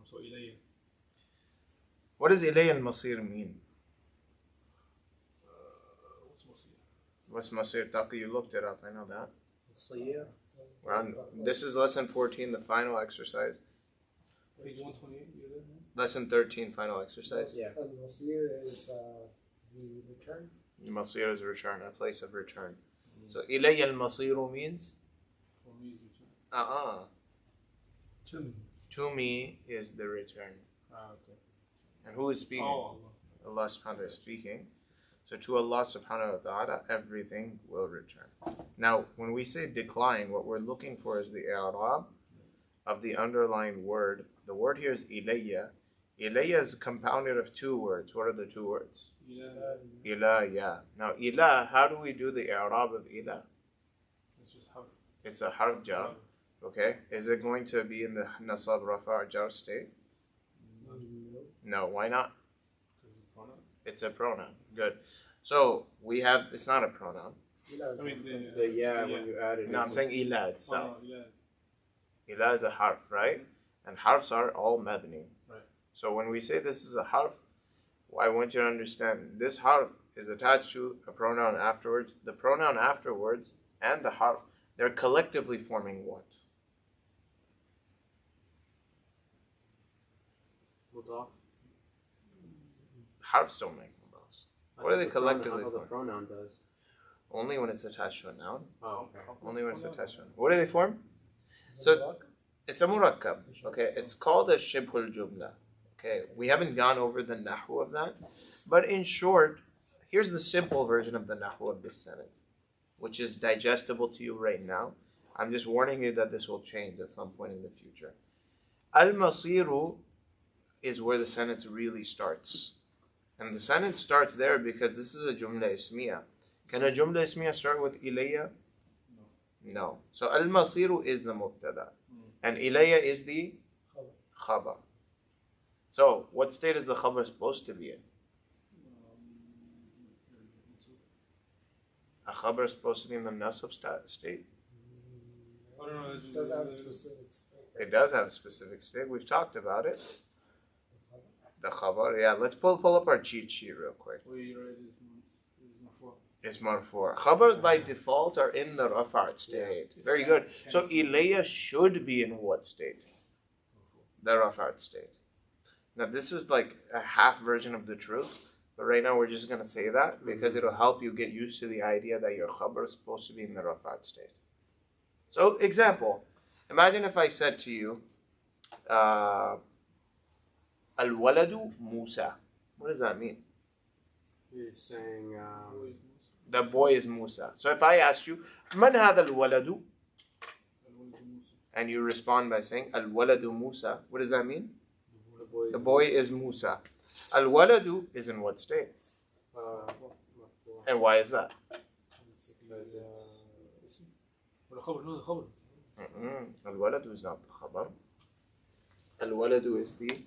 So ilayya. What does ilay al-masir mean? What's masir? What's masir? Taki, you looked it up. I know that. Masir. This is lesson 14, the final exercise. Page 128, you're there? Lesson 13, final exercise. Yeah. Al-Masir is the return. Masir is return, a place of return. So ilay al-masiru means? For me, is return. To me. To me is the return. Okay. And who is speaking? Oh, Allah subhanahu wa ta'ala is speaking. So to Allah subhanahu wa ta'ala, everything will return. Now, when we say decline, what we're looking for is the i'rab of the underlying word. The word here is ilayya. Ilayya is compounded of two words. What are the two words? yeah. Ilayya. Now, ilah, how do we do the i'rab of ilah? It's just how. It's a harf jar. Okay. Is it going to be in the nasab rafa jar state? No. Why not? Because the pronoun. It's a pronoun. Good. So we have, it's not a pronoun. I mean, The yeah, when you add it. No, I'm saying ilah itself. Oh, yeah. Ilah is a harf, right? And harfs are all mabni. Right. So when we say this is a harf, I want you to understand this harf is attached to a pronoun afterwards. The pronoun afterwards and the harf, they're collectively forming what? Mudaf. Harfs don't make mudafs. What are they The collectively pronoun, the for? pronoun does. Only when it's attached to a noun. Oh, okay. Only when it's attached to a noun. What do they form? So it's a murakkab. Okay, it's called a shibhul jumla. Okay, we haven't gone over the nahu of that, but in short, here's the simple version of the nahu of this sentence, which is digestible to you right now. I'm just warning you that this will change at some point in the future. Al-masiru is where the sentence really starts. And the sentence starts there because this is a jumla ismiya. Can a jumla ismiya start with ilayya? No. So al-masiru is the mubtada. And ilayya is the khabar. So what state is the khabar supposed to be in? A khabar is supposed to be in the nasab state? I don't know. It does have a specific state. It does have a specific state. We've talked about it. The khabar. Yeah, let's pull up our cheat sheet real quick. Well, you're right. It's It's marfu. marfu'. Khabars by default are in the rafa'at state. Very good. So ilayya should be in what state? The rafa'at state. Now this is like a half version of the truth, but right now we're just going to say that because it'll help you get used to the idea that your khabar is supposed to be in the rafa'at state. So example, imagine if I said to you, Al-waladu Musa. What does that mean? You're saying The boy is Musa. So if I asked you, Man hadha al-waladu? And you respond by saying, Al-waladu Musa. What does that mean? The boy is Musa. Al-waladu is in what state? And why is that? Al-waladu is not the khabar. Al-waladu is the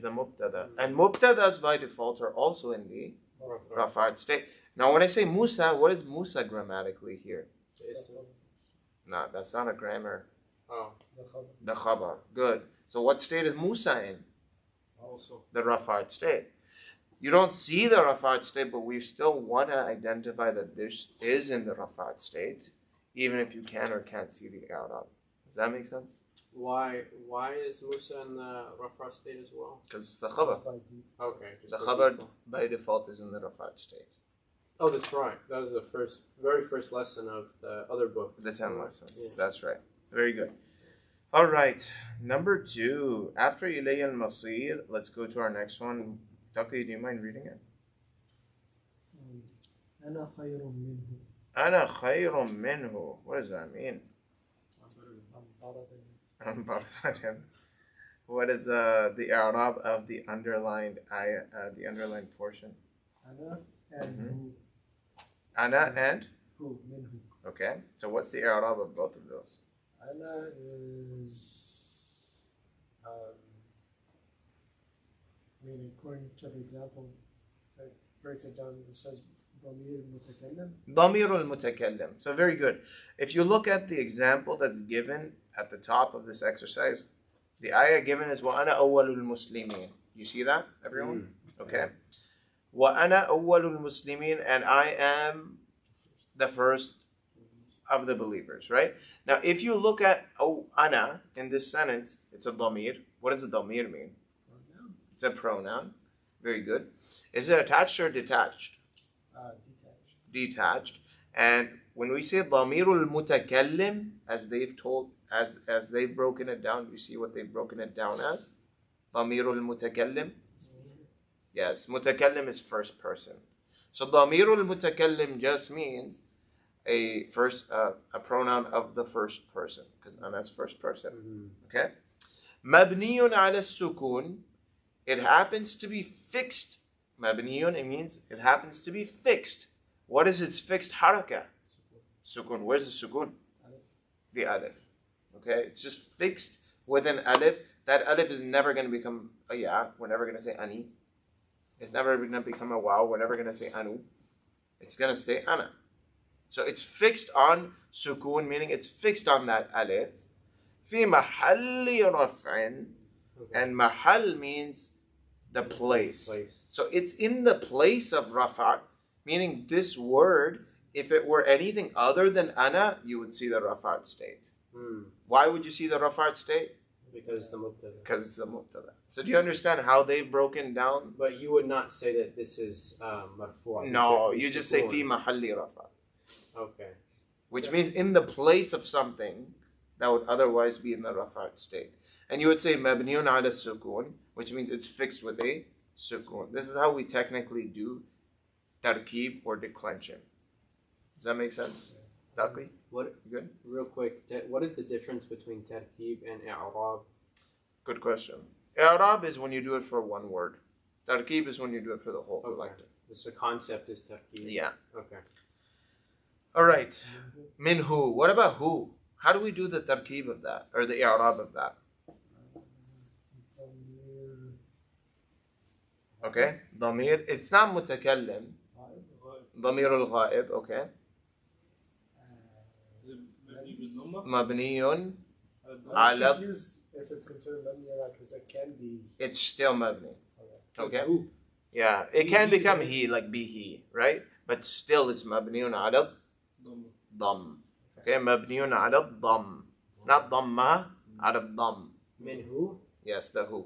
mubtada. And mubtadas by default are also in the rafa'at state. Now when I say Musa, what is Musa grammatically here? No, that's not a grammar. Oh. The khabar. Good. So what state is Musa in? Also. The rafa'at state. You don't see the rafa'at state, but we still want to identify that this is in the rafa'at state, even if you can or can't see the i'rab. Does that make sense? Why is Musa in the Rafah state as well? Because it's the khabar. Okay. The khabar by default is in the rafa'at state. Oh, that's right. That was the very first lesson of the other book. The 10 lessons. Yeah. That's right. Very good. All right. Number 2. After ilay al-masir, let's go to our next one. Taki, do you mind reading it? أنا خير منه. Ana khayrun minhu. What does that mean? I'm better than him. What is the i'rab of the underlined ayah, the underlined portion? أنا and Ana and? who منه. Okay. So what's the i'rab of both of those? أنا is I mean according to the example it breaks it down. It says ضمير متكلم. Damirul mutakallim. So very good. If you look at the example that's given at the top of this exercise, The ayah given is وَأَنَا أَوَّلُ الْمُسْلِمِينَ. You see that, everyone? Okay. وَأَنَا أَوَّلُ الْمُسْلِمِينَ, and I am the first of the believers, right? Now, if you look at ana in this sentence, it's a dhamir. What does a dhamir mean? It's a pronoun. Very good. Is it attached or detached? Detached. And when we say dhamirul mutakallim, as they've told, as they've broken it down, you see what they've broken it down as? Dhamirul mutakallim. Yes, mutakallim is first person. So dhamirul mutakallim just means a pronoun of the first person, because that's first person. Okay. Mabniyun ala sukun. It happens to be fixed. Mabniyun, it means it happens to be fixed. What is its fixed haraka? Sukun. Where's the sukun? The alif. Okay, it's just fixed with an alif. That alif is never going to become a ya. We're never going to say ani. It's never going to become a wow. We're never going to say anu. It's going to stay ana. So it's fixed on sukun, meaning it's fixed on that alif. Fi mahalli raf'in. And mahal means the place. So it's in the place of rafa', meaning this word, if it were anything other than ana, you would see the rafa' state. Why would you see the rafa' state? Because it's the mubtada. Because it's the mubtada. So do you understand how they've broken down? But you would not say that this is marfu'. No, you just say fi mahalli rafa'. Okay. Which means in the place of something that would otherwise be in the rafa' state. And you would say mabniyun ala sukun, which means it's fixed with a sukun. This is how we technically do tarkeeb or declension. Does that make sense? Daqi? What? Good? Real quick, what is the difference between tarkeeb and i'rab? Good question. I'rab is when you do it for one word. Tarkeeb is when you do it for the whole collective. So the concept is tarkeeb. Yeah. Okay. All right. Minhu. What about who? How do we do the tarkeeb of that, or the i'rab of that? Okay. Dhamir. It's not mutakallim. Dhamir al-ghaib. Okay. Mabniyun ala. If it's considered mabni, because it can be. It's still mabni. Okay. Who? Yeah. It can become he, like be he, right? But still it's mabniyun ala dham. Okay. Mabniyun ala dham. Not dhamma, ala dham. Min who? Yes, the who.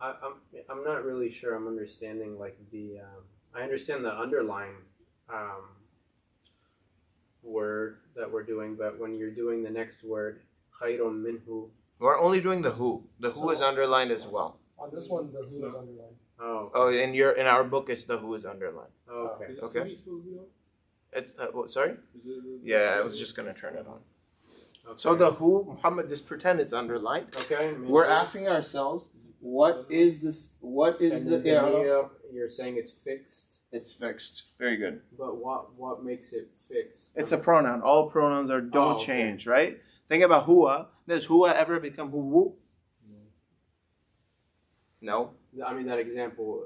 I'm not really sure I'm understanding like the I understand the underlying word that we're doing, but when you're doing the next word, khayrun minhu. We're only doing the who. The who is underlined as well. On this one, the who is underlined. Oh. Oh, in our book, it's the who is underlined. Oh, okay. Okay. It's sorry. Yeah, I was just gonna turn it on. Okay. So the who, Muhammad, just pretend it's underlined. Okay. We're asking ourselves, what is this? What is and the niya, you're saying it's fixed. It's fixed. Very good. But what makes it fixed? It's a pronoun. All pronouns don't change, right? Think about huwa. Does huwa ever become huwu? No. I mean that example.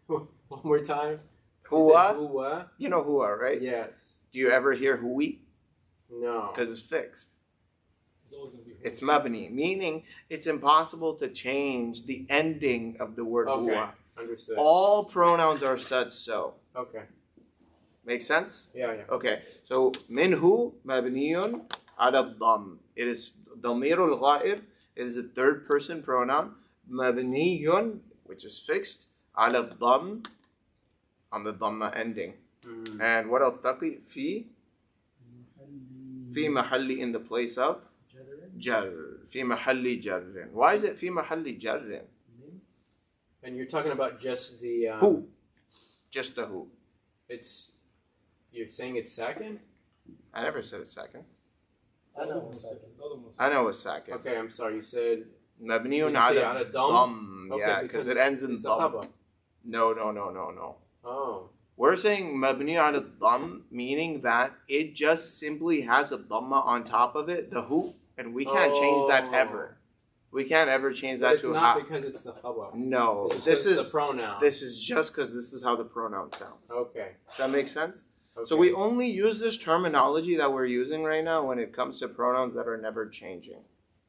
One more time. Huwa. Huwa. You know huwa, right? Yes. Do you ever hear huwi? No. Because it's fixed. It's mabni, meaning it's impossible to change the ending of the word huwa. Understood. All pronouns are said so. Okay. Make sense? Yeah. Okay. So minhu mabniyun ala dham. It is dhamirul ghaib. It is a third person pronoun. Mabniyun, which is fixed, ala dham, on the dhamma ending. And what else? Taqi? Fi mahalli, in the place of jar. Fi mahalli jarrin. Why is it fi mahalli jarrin? And you're talking about just the who? Just the who. You're saying it's second? I never said it's second. I know it's second. I know it's second. Okay, I'm sorry. You said mabniyun ala dham. Okay, Yeah, because it ends in dham. No. Oh. We're saying mabni ala dham, meaning that it just simply has a dhamma on top of it, the who, and we can't change that ever. We can't ever change that to a ha. It's not because it's the khabar. No, this is the pronoun. This is just because this is how the pronoun sounds. Okay. Does that make sense? Okay. So we only use this terminology that we're using right now when it comes to pronouns that are never changing.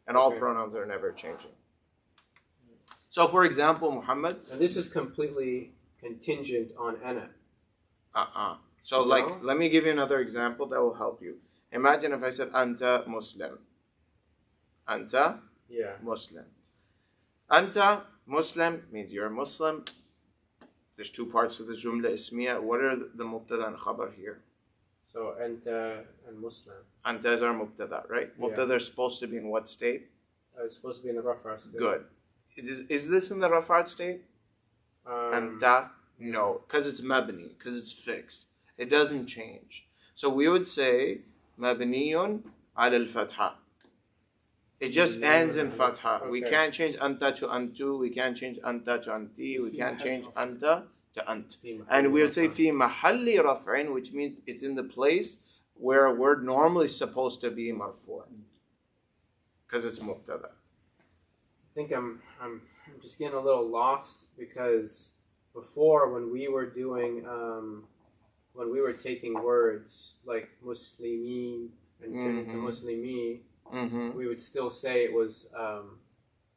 And all Okay. pronouns are never changing. So for example, Muhammad. And this is completely contingent on ana. So No? like, let me give you another example that will help you. Imagine if I said, Anta Muslim. Anta Yeah. Muslim. Anta Muslim means you're a Muslim. There's two parts to the Jumla Ismiya. What are the Mubtada and Khabar here? So anta and Muslim. Anta is our Mubtada, right? Yeah. Mubtada is supposed to be in what state? It's supposed to be in the rafa state. Good. Is this in the Rafa'at state? Anta? No, because it's mabni, because it's fixed. It doesn't change. So we would say mabniyun ala al-fatha. It just ends in fatha. Okay. We can't change anta to antu. We can't change anta to anti. We can't change anta to ant. And we would say fi mahalli raf'in, which means it's in the place where a word normally is supposed to be marfu'. Because it's mubtada. I think I'm just getting a little lost because before when we were doing when we were taking words like muslimin and turning to muslimi, we would still say it was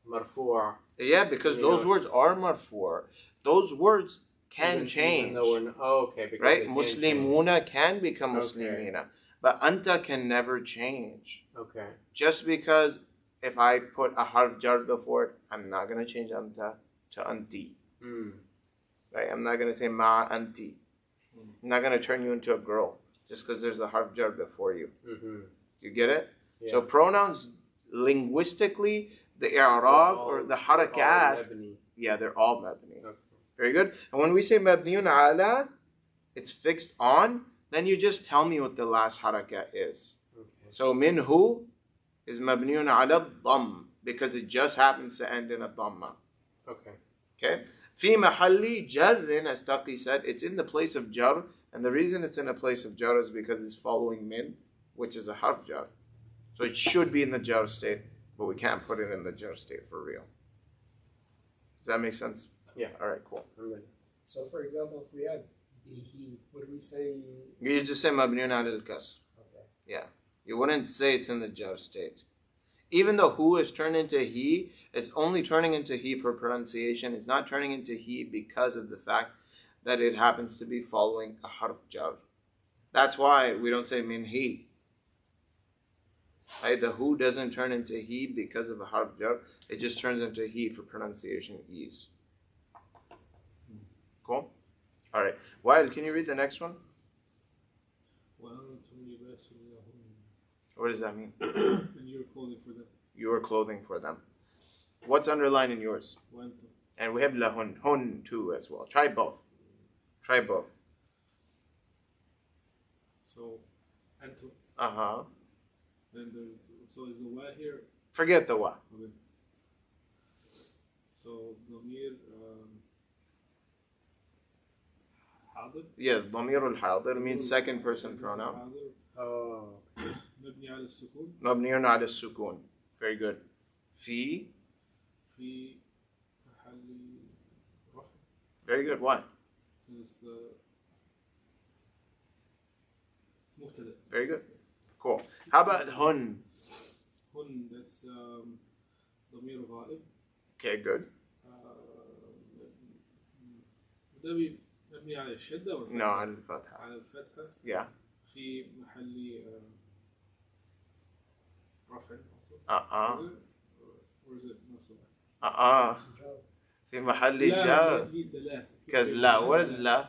marfu'. Yeah, because those words are marfu'. Those words can change. Even though okay, because right? they can Muslimuna can become Okay. muslimina. But anta can never change. change. Okay. Just because if I put a harf jar before it, I'm not going to change anta to anti. Right? I'm not going to say ma anti. I'm not going to turn you into a girl just because there's a harf jar before you. You get it? Yeah. So pronouns, linguistically, the i'rab or the harakat, they're all mabni. Okay. Very good. And when we say mabniun ala, it's fixed on, then you just tell me what the last harakat is. Okay. So minhu is mabniun ala dhamm because it just happens to end in a dhamma. Okay. Okay? Fi mahalli jarrin, as Taqi said, it's in the place of jar, and the reason it's in a place of jar is because it's following min, which is a harf jar. So it should be in the jar state, but we can't put it in the jar state for real. Does that make sense? Yeah. All right, cool. I'm ready. So, for example, if we had bihi, would we say? You just say mabniun ala al-kasr. Okay. Yeah. You wouldn't say it's in the jar state. Even though hu is turned into he, it's only turning into he for pronunciation. It's not turning into he because of the fact that it happens to be following a harf jar. That's why we don't say min he. Right? The hu doesn't turn into he because of a harf jar. It just turns into he for pronunciation ease. Cool? All right. Wael, can you read the next one? What does that mean? And you're clothing for them. Your clothing for them. What's underlined in yours? And we have lahun, hun too as well. Try both. Try both. So, antum. Uh-huh. Then there's, so is the wa here? Forget the wa. Okay. So, ضمير حاضر. Yes, ضمير الحاضر means second person pronoun. حاضر. Oh. مبني على السكون. مبني على السكون. Very good. في. في محل رفع. Very good. Why? Because the مبتدأ. Very good. Cool. How about hun? هن that's ضمير غائب. Okay, good. ده مبني على الشدة ولا No, على الفتحة. على الفتحة. Yeah. في محل رفع. Uh-uh. Or is it نصب? Uh-uh. في محل جار. Because la. What is la?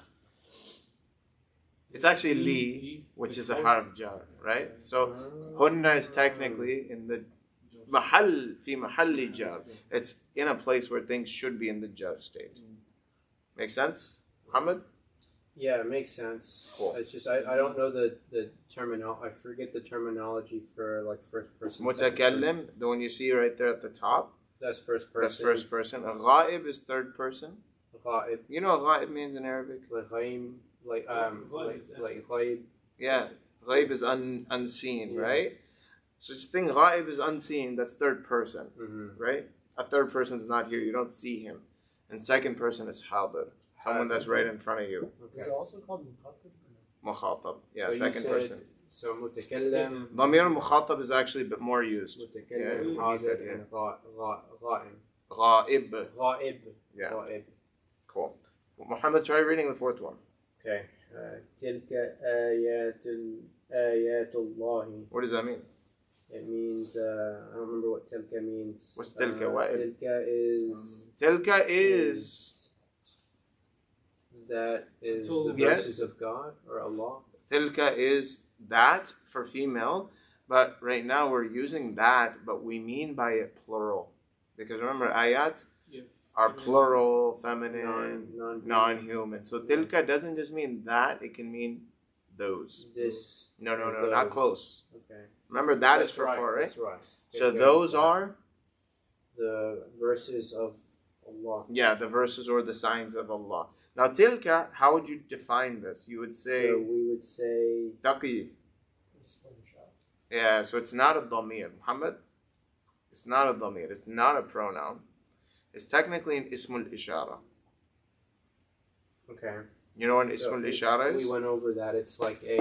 It's actually li, which is a harf jar, right? So hunna is technically in the mahal, fi mahalli jar. It's in a place where things should be in the jar state. Make sense, Muhammad? Yeah, it makes sense. Cool. It's just I don't know the terminology. I forget the terminology for like first person. second person. Mutakallim, the one you see right there at the top, That's first person. that's first person. Ghaib is third person. Ghaib. You know what ghaib means in Arabic? Like ghaib. Like ghaib. Yeah, ghaib is unseen, Yeah. right? So just think ghaib is unseen, that's third person, right? A third person is not here, you don't see him. And second person is hadir, someone that's right in front of you. Okay. Is it also called muqaddam? Mukhatab, yeah, So you second said- person. So متكلم ضمير المخاطب is actually a bit more used. متكلم Yeah, he said, حاضر yeah. and غائم. غائب. غائب. Yeah. غائب. Cool. Muhammad, try reading the fourth one. Okay. تلك آيات الله. What does that mean? It means I don't remember what tilka means. What's tilka? What? Tilka is Tilka is that is the Yes. verses of God or Allah. tilka is that for female, but right now we're using that, but we mean by it plural. Because remember, ayat Yeah. are plural, feminine, Non-human. non-human. So tilka doesn't just mean that, it can mean those. This. No, Those. not close. Okay. Remember, that That's is for right. four, right? That's right. So Tilka those is are, the verses of Allah. yeah, the verses or the signs of Allah. Now, tilka, how would you define this? You would say, So we would say taqi. It's one shot. Yeah, so it's not a dhamir. Muhammad, it's not a dhamir. It's not a pronoun. It's technically an ismul ishara. okay. You know what an So ismul ishara is? we went over that. It's like a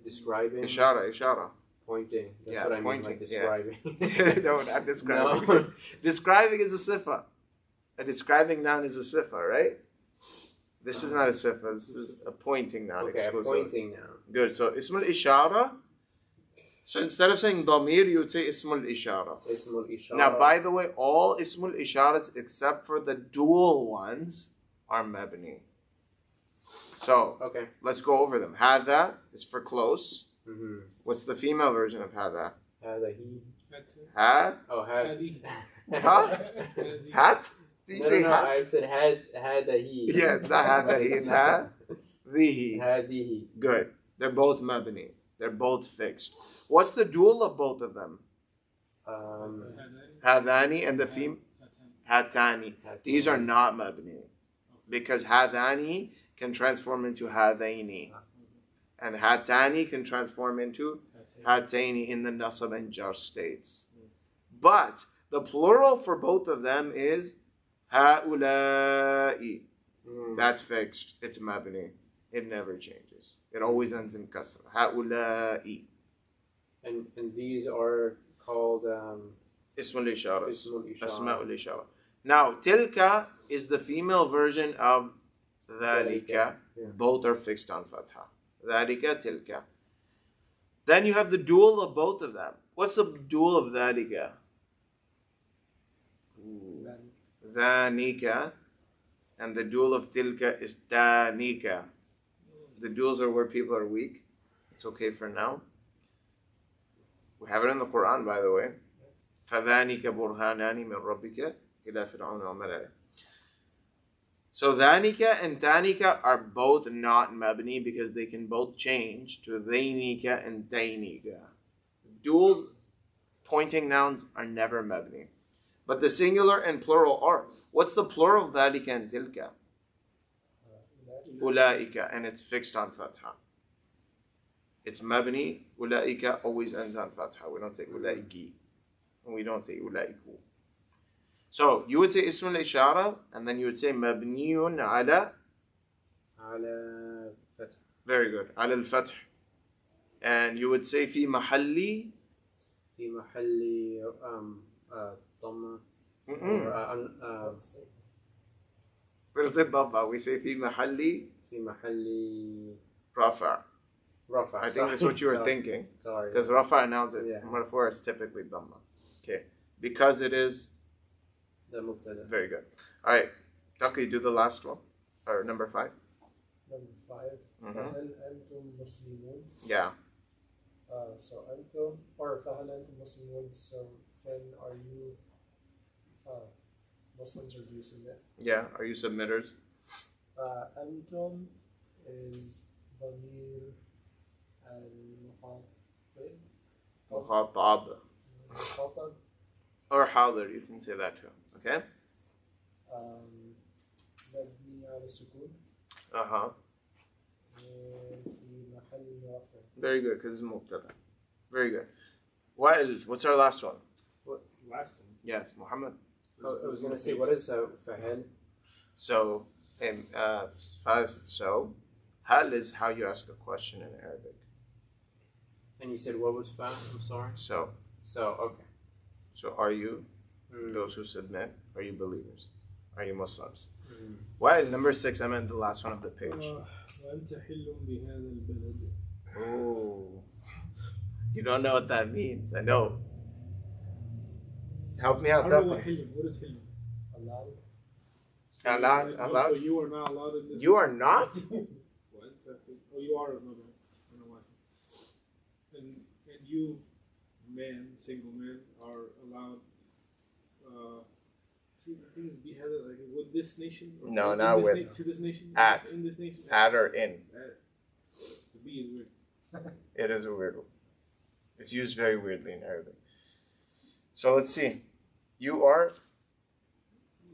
describing Ishara. pointing. That's Yeah, what I mean. pointing, Like yeah. describing. No, not describing. No. Describing is a sifa. A describing noun is a sifa, right? This is not a sifa. This is a pointing noun. Okay, exclusively. pointing now. Good. So ismul ishara. So instead of saying dhamir, you would say ismul ishara. Ismul ishara. Now, by the way, all ismul isharas except for the dual ones are mabni. So Okay. let's go over them. Hada is for close. Mm-hmm. What's the female version of hada? هذا he. Ha? Oh, had. هذه. Huh? Hat? Did you No, say no, hat? I said had he. Yeah, it's not hada. It's ha. Vihi. هذه. Good. They're both mabni. They're both fixed. What's the dual of both of them? Hadani and the female. Hatani. These are not mabni. Because hadani can transform into hadaini. And hatani can transform into hataini in the nasab and jar states. But the plural for both of them is haulai. That's fixed. It's mabni. It never changes. It always ends in kasra. Haulai. And these are called Ismul isharas. Ismul ishara. Asma'ul ishara. Now, tilka is the female version of dhalika. Yeah. Both are fixed on fatha. Dhalika, tilka. Then you have the dual of both of them. What's the dual of dhalika? Dhanika. And the dual of tilka is danika. The duals are where people are weak. It's okay for now. We have it in the Quran, by the way. فَذَانِكَ بُرْهَانَانِ مِنْ رَبِّكَ إِلَى فِرْعَوْنَ وَمَلَئِهِ. So dhanika and tanika are both not mabni because they can both change to dhainika and dainika. Duals, pointing nouns, are never mabni. But the singular and plural are. What's the plural of dhalika and tilka? Ulaika, and it's fixed on fatha. It's mabni. Ulaika always ends on fatha. We don't say ulaiki. And we don't say ulaiku. So you would say ismul ishara, and then you would say mabniun ala. على فتح. Very good. Ala al-fath. And you would say fi mahalli. في محل ضمة. Or, We don't say dhamma. We say fi mahalli في محل rafa. رفع. I think that's what you were Sorry. thinking. Sorry. Because rafa announced it. Yeah. Marfu is typically dhamma. Okay. Because it is. The مبتدأ. Very good. All right. Taki, do the last one. Or number 5. Number 5. Mhm. فهل أنتم مسلمون? Yeah. So أنتم or فهل أنتم مسلمون? So then are you Muslims or do you submit? Yeah. Are you submitters? أنتم is ضمير المخاطب Mukhatab. المخاطب Or حاضر. You can say that too. Okay? مبني على السكون Uh-huh. في محل رفع. Very good, because it's mubtada. Very good. Wa'il, what's our last one? Last one. Yes, Muhammad. I was going to say, what is فهل? So, so Hal is how you ask a question in Arabic. And you said what was fa? I'm sorry. So Okay. are you Mm. those who submit? Are you believers? Are you Muslims? Mm. Why number 6? I meant the last one of the page. وأنت حل بهذا البلد. Oh, you don't know what that means. I know. Help me out. What is حل? Allowed. Allowed? So you are not allowed in this. You are not? Oh, you are. No. I don't know why. And you, single men, are allowed. See, the thing is, beheaded like with this nation. No, not this with. To this nation. At. In this nation. At or in. The B is weird. It is a weird one. It's used very weirdly in Arabic. So let's see. You are.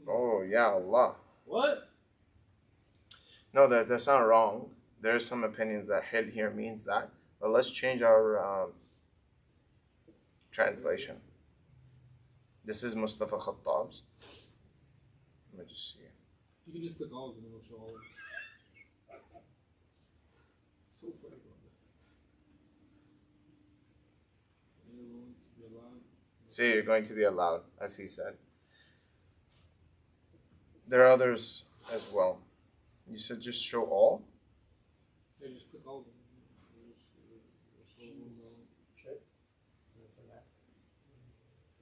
Oh, yeah, Allah. What? No, that's not wrong. There are some opinions that hil here means that. But let's change our translation. This is Mustafa Khattab's. Let me just see. You can just click all of them and it'll show all of them. So funny. See, you're going to be allowed, as he said. There are others as well. You said just show all? Yeah, just click all of them. Shit. That's a Mac.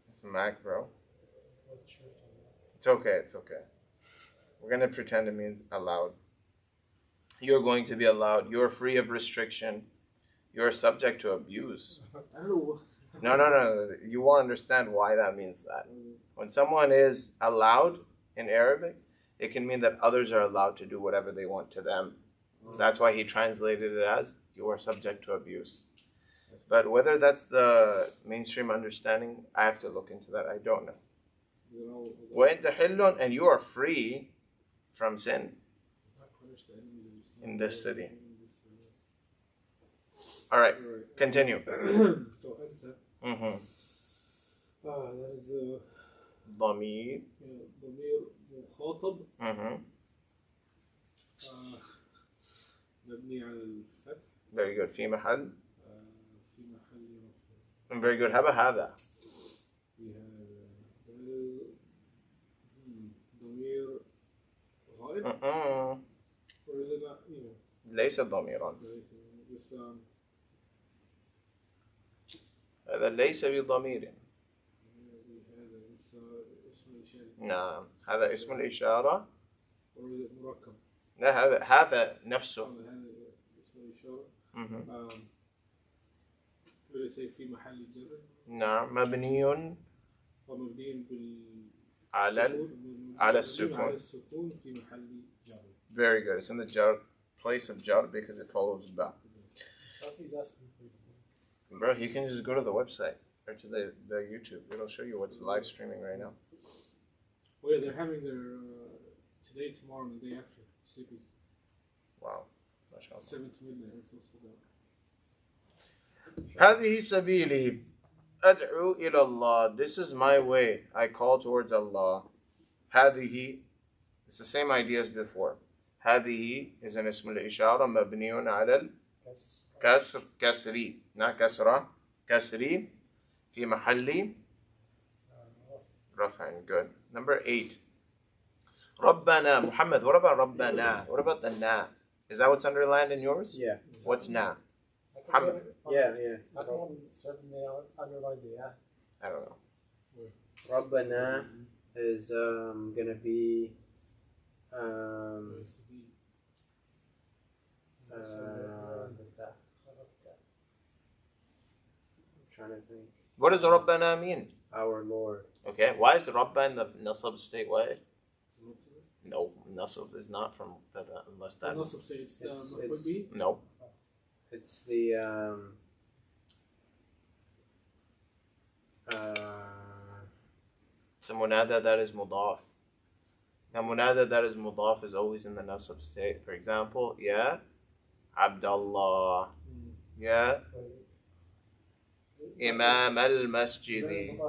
It's a Mac, bro. What shirt on that? It's okay, it's okay. We're going to pretend it means allowed. You're going to be allowed. You're free of restriction. You're subject to abuse. I don't know. No. You won't understand why that means that. When someone is allowed in Arabic, it can mean that others are allowed to do whatever they want to them. That's why he translated it as you are subject to abuse. But whether that's the mainstream understanding, I have to look into that. I don't know. وَإِنْ تَحِلٌّ, and you are free from sin in this city. All right, continue. So أنت. Mm-hmm. That is ضمير. ضمير مخاطب Mm-hmm. مبني على الفتح Very good. في محل. في محل رفع. Very good. هذا هذا. في هذا ضمير غائب. Or is it not? ليس ضميرا. Just هذا ليس بضمير. هذا اسم الإشارة. نعم. هذا اسم الإشارة. Or is it مركب? لا هذا نفسه. هذا اسم الإشارة. Mm-hmm. Will it say في محل جر؟ نعم. مبني ومبني على السكون. على السكون في محل جر. Very good. It's in the jar, place of jar because it follows ba. He's asking for you. Bro, you can just go to the website or to the YouTube. It'll show you what's live streaming right now. Oh yeah, they're having their today, tomorrow, and the day after sleeping. Wow. MashaAllah. 7 to midnight until sundown. هذه سبيلي أدعو إلى الله. This is my way. I call towards Allah. هذه, it's the same idea as before. هذه is an اسم الإشارة مبني على الكسر كسري not كسرة كسري في محل رفع. Good. Number 8. ربنا. Muhammad, what about ربنا? What about the na? Is that what's underlined in yours? Yeah. What's na? Muhammad. Yeah. I can certainly underline the yeah. I don't know. Rabbana is gonna be I'm trying to think. What does ربنا mean? Our Lord. Okay, why is Rabba in the Nasab state? Why? No, Nasab is not from that unless that. Also say it's the It's- maf'ul bihi. No. It's the It's a munada that is mudaf. Now, munada that is mudaf is always in the Nasab state. For example, ya Abdullah, ya Imam al-Masjidi.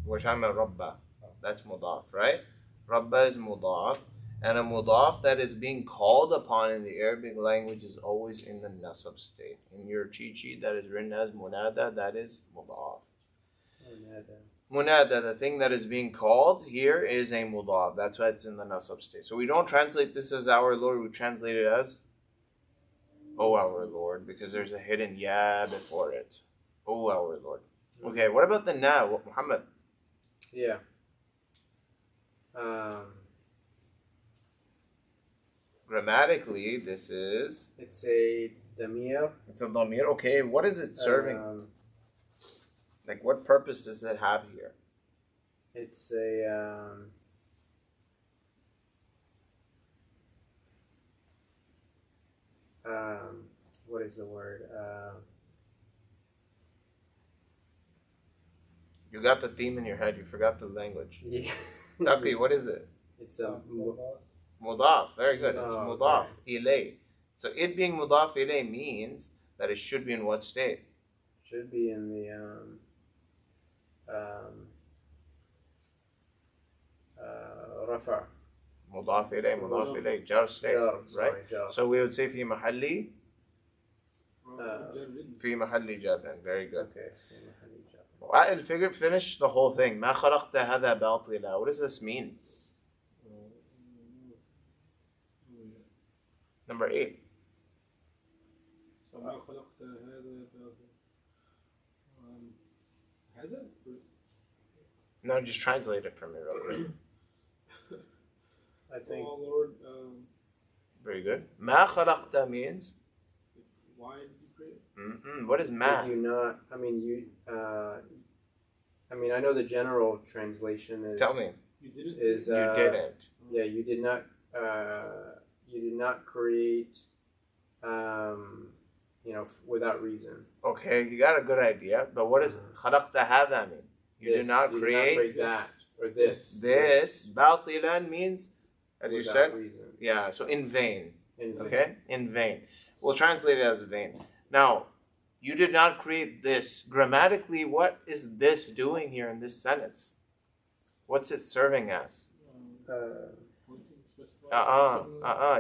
We're talking about Rabba. That's mudaf, right? Rabba is mudaf. And a mudaf that is being called upon in the Arabic language is always in the nasab state. In your cheat sheet that is written as munada, that is mudaf. Munada, the thing that is being called here is a mudaf. That's why it's in the nasab state. So we don't translate this as our Lord, we translate it as O our Lord, because there's a hidden ya before it. O our Lord. Okay, what about the na, Muhammad? Yeah. Grammatically, this is... It's a damir. It's a damir. Okay, what is it serving? Like, what purpose does it have here? It's a what is the word? You got the theme in your head. You forgot the language. Yeah. Okay, what is it? It's a Mudaf. Very good. It's Oh, mudaf ilay. So it being mudaf ilay means that it should be in what state? should be in the rafa. Mudaf ilay, jar state, right? Jar. So we would say fi mahalli, fi mahalli jarran. Very good. Okay. Wa'il, finish the whole thing. ما خلقت هذا باطلا. What does this mean? Number 8. فما خلقت هذا No, just translate it for me real quick. I think. Oh Lord, Very good. ما خلقت means? why did you create? What is ma? Did you not? I mean, you. I mean, I know the general translation is. Tell me. You didn't. Is You didn't. Yeah, you did not. You did not create. Without reason. Okay, you got a good idea. But what does خلقت هذا mean? You did not create that or this. this. باطلا means, as you Without said, reason. yeah, so in vain. In vain. Okay? In vain. We'll translate it as vain. Now, you did not create this. Grammatically, what is this doing here in this sentence? What's it serving as?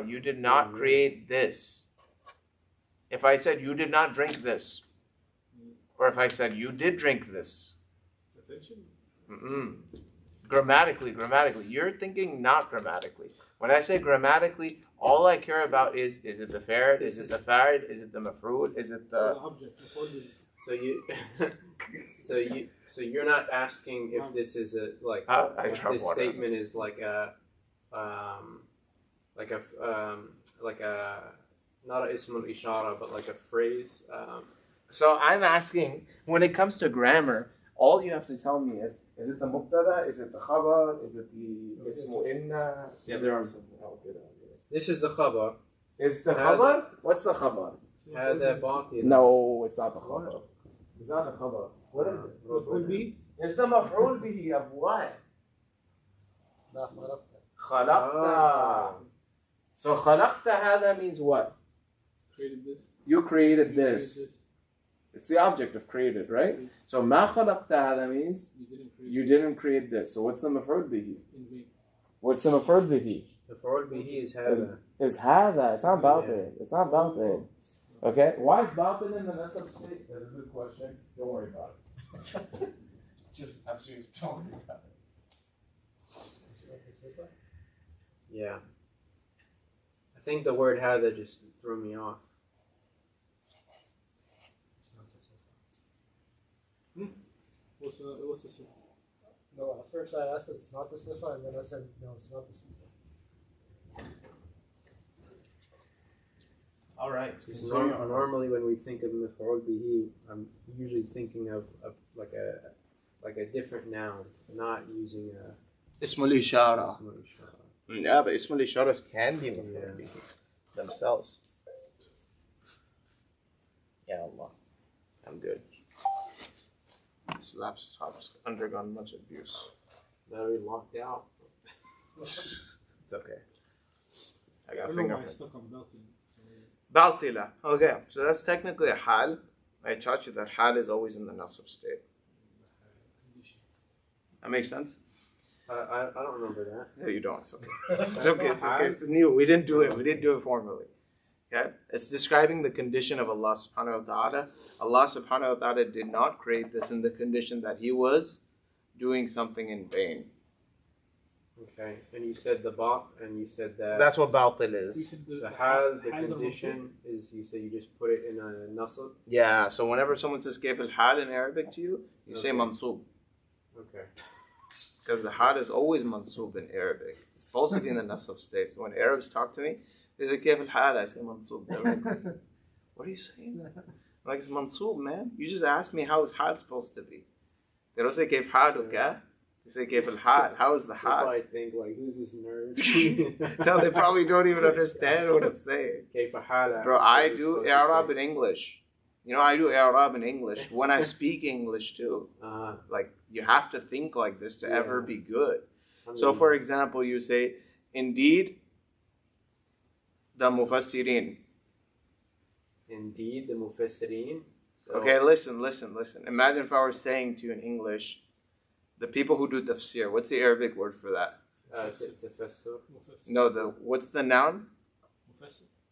You did not create this. If I said you did not drink this, or if I said you did drink this. Attention. Grammatically, you're thinking not grammatically. When I say grammatically, all I care about is it the farid, is it the farid, is it the mafrood, is it the object. So you're not asking if this is a like I if drop this water. statement is like a not a ismul ishara but like a phrase. So I'm asking, when it comes to grammar, all you have to tell me is it the mubtada, is it the khabar, is it the ismu inna? Yeah, there are some. This is the khabar. Is the khabar? What's the khabar? هذا باطل. No, it's not the khabar. It's not the khabar. What is it? Maf'ul bihi? It's the maf'ul bihi of what? خلقت. So خلقت هذا means what? Created this. You created You this. It's the object of created, right? So ما خلقت هذا means you didn't create this. So what's the maf'ul bihi? In vain. What's the maf'ul bihi? The forward bihi is هذا. Is هذا. It's not باطل. It's not باطل. Okay? Why is باطل in the nasab state? That's a good question. Don't worry about it. I'm serious. Don't worry about it. Yeah. I think the word هذا just threw me off. What's the sifa? No, at first I asked if it's not the sifa, and then I said, no, it's not the sifa. All right. Normally, when we think of maf'ul bihi, I'm usually thinking of like a different noun, not using a اسم الإشارة. ismul ishara. Yeah, but اسم الإشارة can be مفعول به themselves. Ya Allah. I'm good. This laptop's undergone much abuse. Now we locked out. It's okay. I I got don't know why I fingerprints. stuck on belting. Baltila. Okay, so that's technically a hal. I taught you that hal is always in the nasab state. That makes sense? I don't remember that. No, you don't. It's okay. It's okay. It's okay. It's new. We didn't do it. We didn't do it formally. Okay? It's describing the condition of Allah subhanahu wa ta'ala. Allah subhanahu wa ta'ala did not create this in the condition that He was doing something in vain. Okay, and you said the ba, and you said that That's what batil We is. said the hal, the hal is a condition is, you say you just put it in a nasab. Yeah, so whenever someone says kayf al-hal in Arabic to you, you say Okay. mansub. Okay. Because the hal is always mansub in Arabic. It's supposed to be in the nasab state. So when Arabs talk to me, they say kayf al-hal, I say mansub. They're like, what are you saying? I'm like, it's mansub, man. You just asked me how is hal supposed to be. They don't say kayf haluka. They say kayf al-hal. How is the They hal? probably think like, who's this nerd? No, they probably don't even understand what I'm saying. Kayfa hala. Bro, I do Arab in English. You know, I do Arab in English when I speak English too. Like, you have to think like this to ever be good. So, for example, you say, indeed, the mufassirin. Indeed, the mufassirin. So, Okay, listen. Imagine if I were saying to you in English, the people who do tafsir, what's the Arabic word for that? Tafassur. No, what's the noun?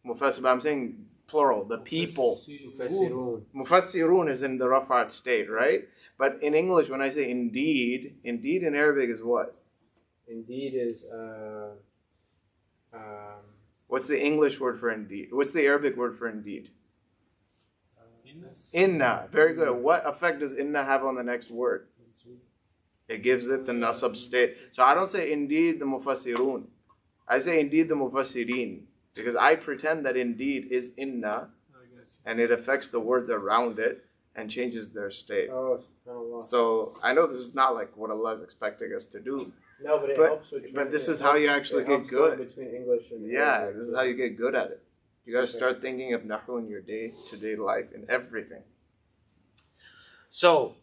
Mufassir, but I'm saying plural, the people. Mufassirun. Mufassirun is in the rafa'at state, right? But in English, when I say indeed in Arabic is what? Indeed is What's the English word for indeed? What's the Arabic word for indeed? Inna. Very good. What effect does inna have on the next word? It gives it the nasab state. So I don't say indeed the mufassirun. I say indeed the mufassirin. Because I pretend that indeed is inna, and it affects the words around it and changes their state. oh, subhanallah. So I know this is not like what Allah is expecting us to do. No, but it But- helps with. but this it is how you helps- actually it get helps going good. between English and Yeah, Arabic. this is how you get good at it. You got to Okay. start thinking of nahu in your day-to-day life in everything. So,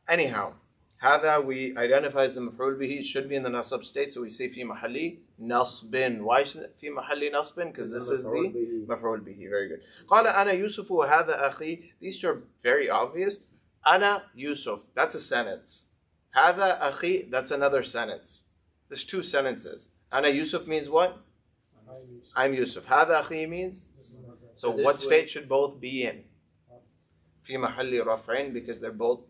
anyhow, هذا we identify as the maf'ul bihi. It should be in the nasab state, so we say fi mahalli nasbin. Why is it fi mahalli nasbin? Because this is the maf'ul bihi. Very good. قال أنا يوسف وهذا أخي. These two are very obvious. أنا Yusuf. That's a sentence. هذا أخي. That's another sentence. There's two sentences. أنا Yusuf means what? I'm Yusuf. هذا أخي means? So this what way- state should both be in? في محل رفع, because they're both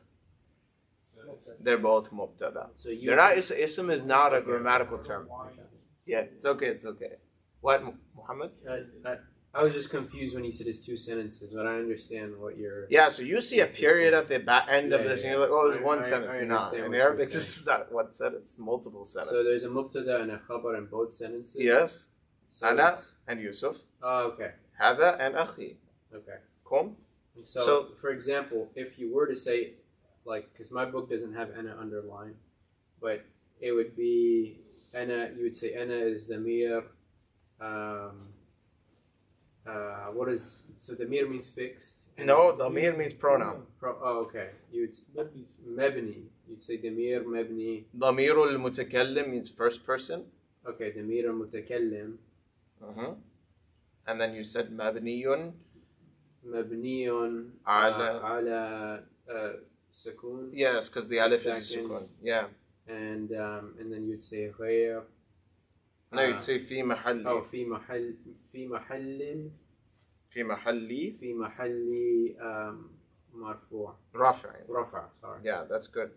mubtada. So you They're not ism is not a grammatical term. Yeah, it's okay. What, Muhammad? I was just confused when you said it's two sentences, but I understand what you're. Yeah, so you see a period at the end of Yeah, this, and yeah. you're like, oh, there's one I sentence. No, understand in what Arabic, you're this is not one sentence, it's multiple So sentences. there's a mubtada and a khabar in both sentences. Yes, So Ana it's- and Yusuf. Oh, okay. هذا and أخي. Okay. Cool? And so, So- for example, if you were to say, like, because my book doesn't have ana underlined, but it would be ana. You would say ana is the mir. What is so? The mir means fixed. and- No, damir means pronoun. Oh, okay. You'd That means mebni. You'd say damir mebni. ضمير المتكلم means first person. Okay, damir mutakallim And then you said مبني mabniyon على ala sukun. Yes, because the alif is a Second. sukun. Yeah. And then you'd say غير. No, you'd say في محل. أو في محل في محل في محل مرفوع رفع. رفع sorry. Yeah, that's good.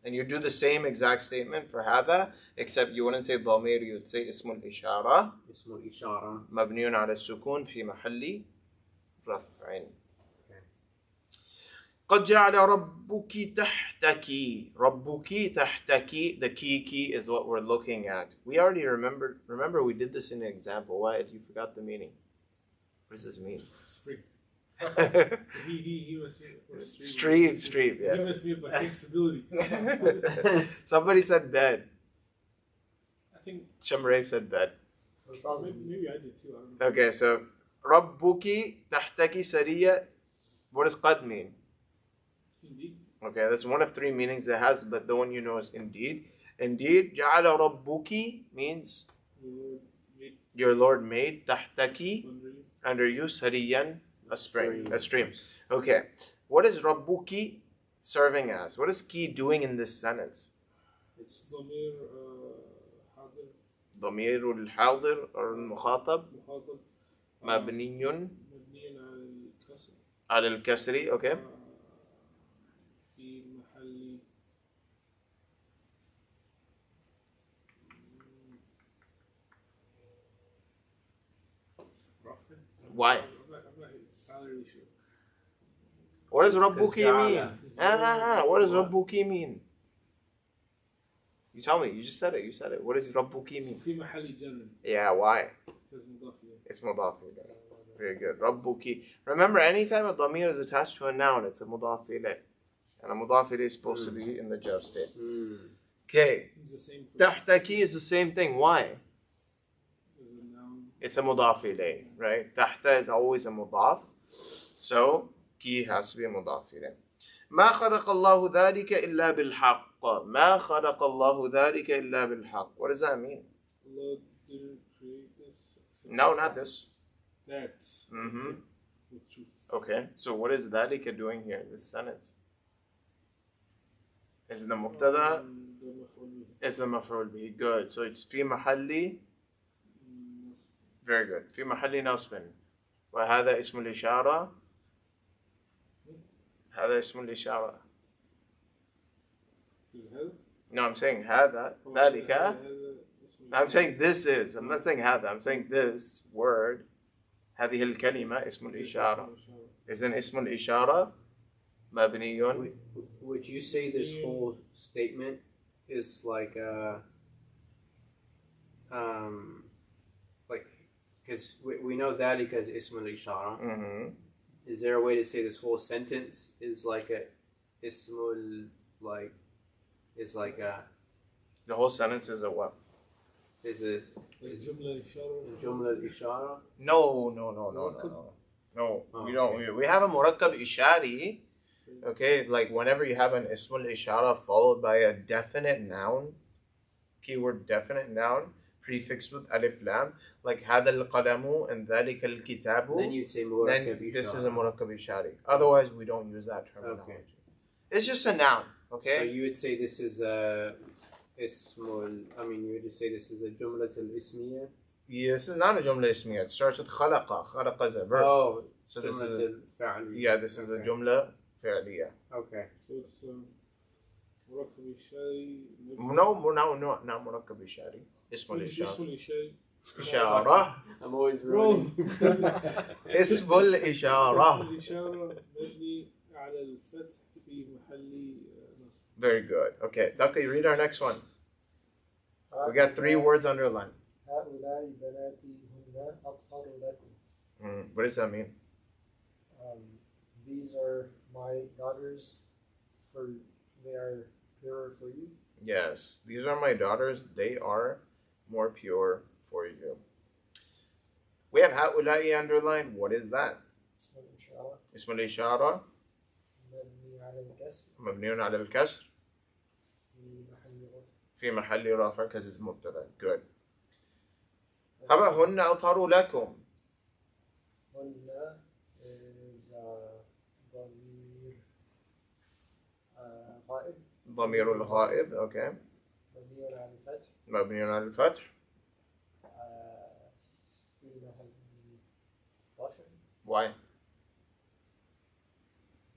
And you do the same exact statement for هذا, except you wouldn't say ضمير, you'd say اسم الإشارة اسم الإشارة. مبني على السكون في محل رفع. قد جعل ربك تحتك. ربك تحتك. The key is what we're looking at. We already remember we did this in an example. Why? You forgot the meaning. What does this mean? spring. He must be Stream, He yeah. must be by saying stability. Somebody said bed. I think Shamray said bed. maybe I did too. I don't know. Okay, so ربك تحتك سرية. What does قد mean? Indeed. Okay, that's one of three meanings it has, but the one you know is indeed. Indeed, جعل ربك means You made your Lord made تحتك wondering. under you سريا a stream. Okay, what is ربك serving as? What is ki doing in this sentence? It's ضمير حاضر ضمير الحاضر أو المخاطب مخاطب مبني مبني على الكسر على الكسر. أوكي. في محل رفع. Why? I'm not entirely sure. What does ربك جعل. mean? What does What? ربك mean? You tell me. You just said it. You said it. What does ربك mean? في محل جر Yeah, why? لازم مضاف إليه. It's مضاف إليه. Very good. ربك. Remember, anytime a ضمير is attached to a noun, it's a مضاف إليه. And a مضاف إليه is supposed to be in the jar state. Okay. It's the same for تحتك is the same thing. Why? as a noun. It's a مضاف إليه, right? تحت is always a مضاف. So, كي has to be a مضاف إليه. ما خلق الله ذلك إلا بالحق. ما خلق الله ذلك إلا بالحق. What does that mean? Allah didn't create this. No, not this. That. Mm-hmm. With truth. Okay, so what is ذلك doing here in this sentence? Is it the مبتدا? The مفعول به. Is the مفعول به. Good. So it's في محل. Very good. في محل نصب. وهذا اسم الإشارة. هذا اسم الإشارة. Is هذا؟ No, I'm saying هذا. ذلك. هذا اسم I'm saying this is. I'm not saying هذا. I'm saying this word. هذه الكلمة اسم الإشارة. إذن اسم الإشارة مبني. Would you say this whole statement is like like, because we know ذلك is اسم الإشارة. Mm-hmm. Is there a way to say this whole sentence is like a ismul, like, is like a, The whole sentence is a what? is a الجملة إشارة. جملة الإشارة? No. No, Oh, we don't. okay. We have a murakkab ishari. Okay, like whenever you have an ismul ishara followed by a definite noun, keyword definite noun, prefixed with alif lam, like هذا القلم and ذلك الكتاب, Then you'd say then murakkab this is ishara. a murakkab ishari. Otherwise, we don't use that terminology. Okay. It's just a noun. So Okay. you would say this is a ismul, I mean, you would just say this is a jumlatul ismiya? Yeah, this is not a jumla ismiya. It starts with khalaqa. Khalaqa is a verb. Oh, So this is jumlatul fa'li. yeah. This is a Okay. jumla fi'liya. Okay. So it's مركب إشاري. No, not murakkab ishari. Ismul ishara. اسم الإشاري. إشارة. I'm always Bro. wrong. اسم الإشارة. اسم الإشارة مبني على الفتح في محل نصب. Very good. Okay, Daka, you read our next one. We got 3 words underlined. هؤلاء بناتي هن أطهر لكم. What does that mean? These are my daughters, for they are purer for you. Yes, these are my daughters. They are more pure for you. We have هؤلاء underlined. What is that? اسم الإشارة اسم الإشارة مبني على الكسر مبني على الكسر في محل رفع. في محل رفع because it's مبتدا. Good. How about هن أطهر لكم? هن is ضمير غائب ضمير الغائب. Okay. مبني على الفتح مبني على الفتح. في محل رفع. Why?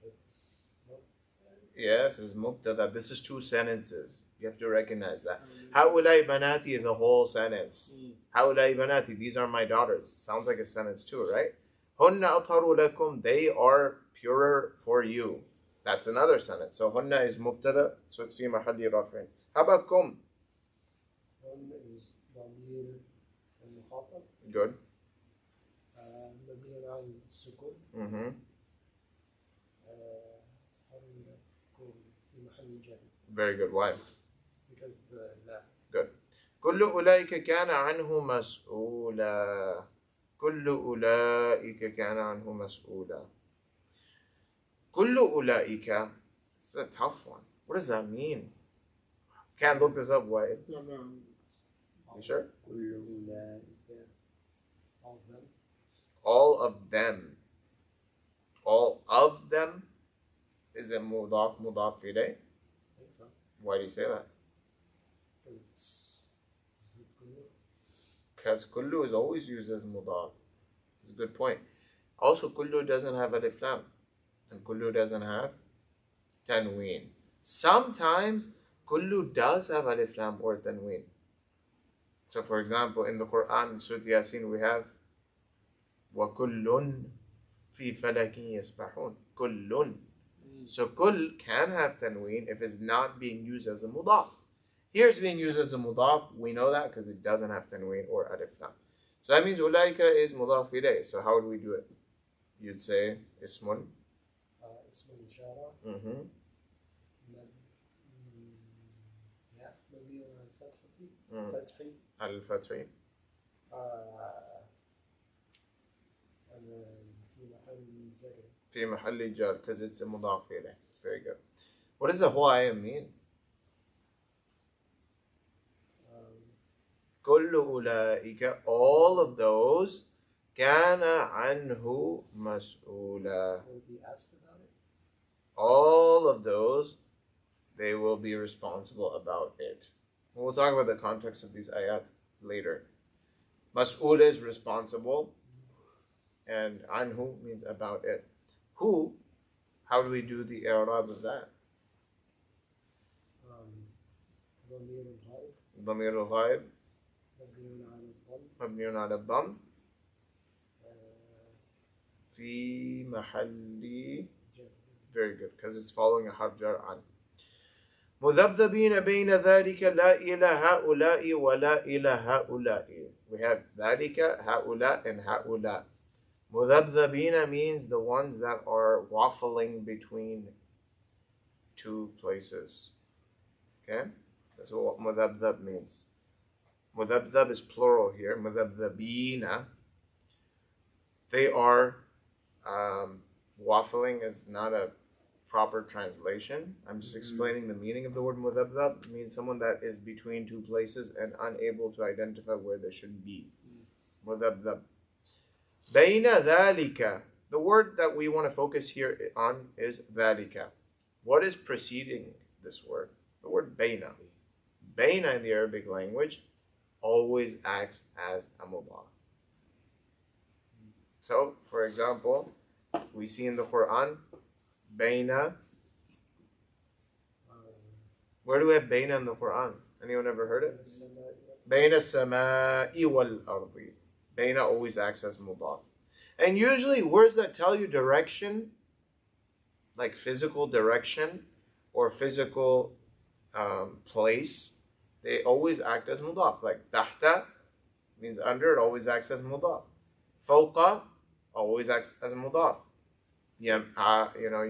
It's Yes, it's mubtada. This is 2 sentences. You have to recognize that. هؤلاء بناتي is a whole sentence. هؤلاء بناتي, these are my daughters. Sounds like a sentence too, right? هن أطهر لكم, they are purer for you. That's another sentence. So هن is mubtada, so it's في محل رفع. How about كم? هن is ضمير المخاطب Good. مبني على السكون. Mm-hmm. هن في محل جر Very good. Why? because the لا. كل أولئك كان عنه مسؤولا. كل أولئك كان عنه مسؤولا. كل أولئك. It's a tough one. What does that mean? Can't look this up. Why? No. You sure? كل أولئك. All of them. All of them. All of them? Is it mudaf ilayh? I think so. Why do you say that? Because kullu is always used as mudaf. That's a good point. Also, kullu doesn't have alif lam. And kullu doesn't have tanween. Sometimes kullu does have alif lam or tanween. So for example, in the Quran, in Surah Yasin, we have وَكُلٌّ فِي فَلَكٍ يَسْبَحُونَ كُلٌّ. So kul can have tanween if it's not being used as a mudaf. Here it's being used as a mudaf. We know that because it doesn't have tanween or alif lam. So that means ulaika is mudaf ilayh. So how would we do it? You'd say ismun. اسم الإشارة Mm-hmm. مبني على الفتح Al-Fatri. في محل جر في محل jar because it's a mudaf ilayh. Very good. What does the whole ayah mean? كل أولئك, all of those, كان عنه مسؤولا. will be asked about it. All of those, they will be responsible about it. We'll talk about the context of these ayat later. Mas'ul is responsible, and anhu means about it. Who? How do we do the i'rab of that? ضمير الغائب ضمير الغائب مبني مبني على الضم على الضم في محل. Very good, because it's following a harf jar an. مذبذبين بين ذلك لا إلى هؤلاء ولا إلى هؤلاء. We have ذلك, هؤلاء, and هؤلاء. مذبذبين means the ones that are waffling between two places. Okay? That's what مذبذب means. مذبذب is plural here. مذبذبين. They are waffling is not a proper translation. I'm just explaining the meaning of the word mudhabdhab. It means someone that is between two places and unable to identify where they should be. Mudhabdhab. Baina dhalika. The word that we want to focus here on is dhalika. What is preceding this word? The word baina. Baina in the Arabic language always acts as a mudaf. So, for example, we see in the Quran, Baina. Where do we have Baina in the Quran? Anyone ever heard it? Baina sama'i wal ardi. Baina always acts as mudaf. And usually words that tell you direction, like physical direction or physical place, they always act as mudaf. Like tahta means under, it always acts as mudaf. Fawqa always acts as mudaf. You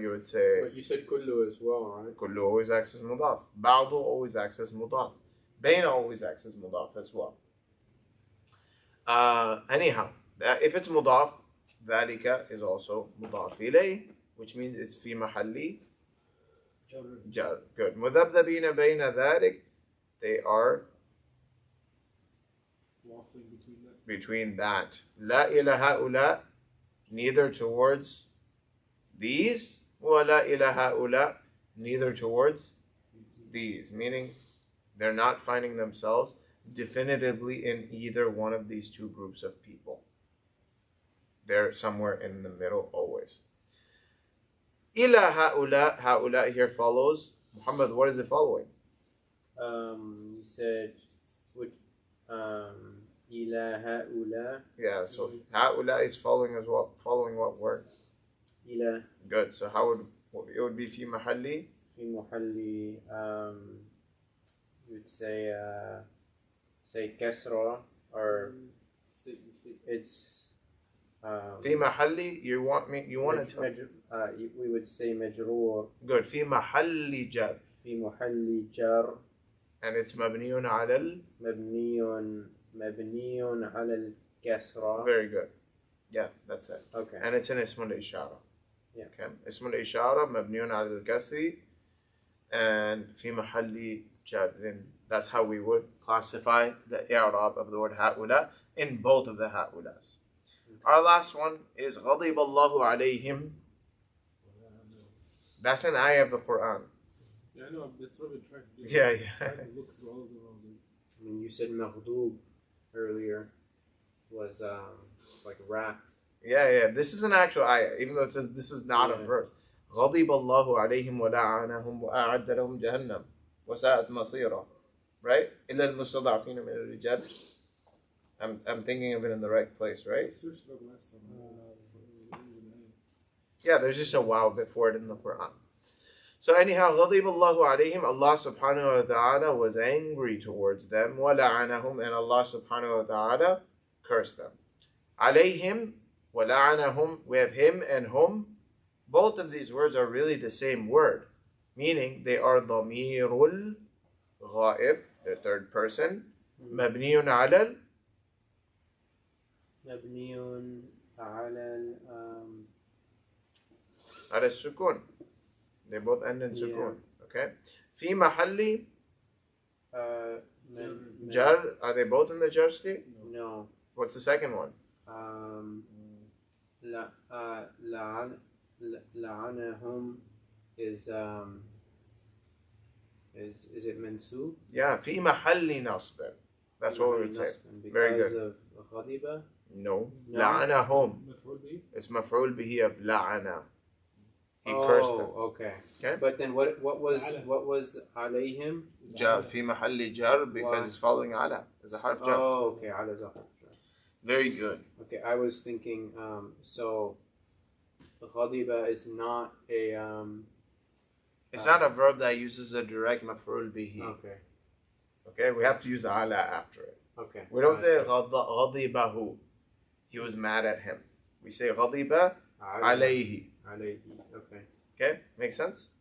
would say But you said kullu as well, right? kullu always acts as mudaf. Ba'du always acts as mudaf. Baina always acts as mudaf as well. Anyhow, if it's mudaf, dhalika is also mudaf ilayh, which means it's fi mahalli jar. Good. Mudhabdhabina bayna dhalik, they are Waffling between that. between that. La ilaha ula, neither towards these, wa la ilaha ula, neither towards these. Meaning, they're not finding themselves definitively in either one of these two groups of people. They're somewhere in the middle always. Ila ha'ula, ha'ula here follows. Muhammad, what is it following? You said would ila haula Yeah, so ha'ula is following as well. Following what word? ila Good. So how would it would be fi mahalli? fi muhalli you would say kasra or Mistake. it's Fi mahalli, you want to tell. we would say majroor Good. Fi mahalli jar. fi muhalli jar And it's mabniyun alal. مبني على الكسرة. Very good. Yeah, that's it. Okay. And it's an ism al-ishara. Yeah. Okay. Ism al-ishara mabniyun ala al-kasri and fi mahalli jarrin. That's how we would classify the i'rab of the word ha'ula in both of the ha'ulas. Our last one is غضب الله عليهم. That's an ayah of the Quran. Yeah, I know. That's what I've been trying to do. Yeah, Trying to look through all of them. I mean, you said maghdub earlier was like wrath. Yeah. This is an actual ayah, even though it says this is not a verse. غضب الله عليهم ولعنهم وأعد لهم جهنم وساءت مصيرا. Right? إلا المستضعفين من الرجال. I'm thinking of it in the right place, right? I searched it up last time. Yeah, there's just a wow before it in the Quran. So anyhow, غضب الله عليهم, Allah subhanahu wa ta'ala was angry towards them, وَلَعَنَهُمْ, and Allah subhanahu wa ta'ala cursed them. عليهم وَلَعَنَهُمْ, we have him and hum. Both of these words are really the same word, meaning they are ضمير الغائب, the third person, مبني على مبني على على السكون. They both end in sukun. Okay. في محل jar. Are they both in the jar state? No. What's the second one? لعنهم is it mansub? Yeah. في محل نصب. That's what we would say. Very good. Because of غضب? No. لعنهم. It's مفعول به of لعن. He cursed them. Okay. Okay. But then what was عليهم? Jar. في محل jar because it's following على. It's a harf jar. Oh, okay. على jar. Very good. Okay, I was thinking. So, غضب is not a. It's not a verb that uses a direct مفعول به. Okay. Okay. We have to use على after it. Okay. We don't say غضبه. He was mad at him. We say غضب عليه. Okay. Okay, makes sense?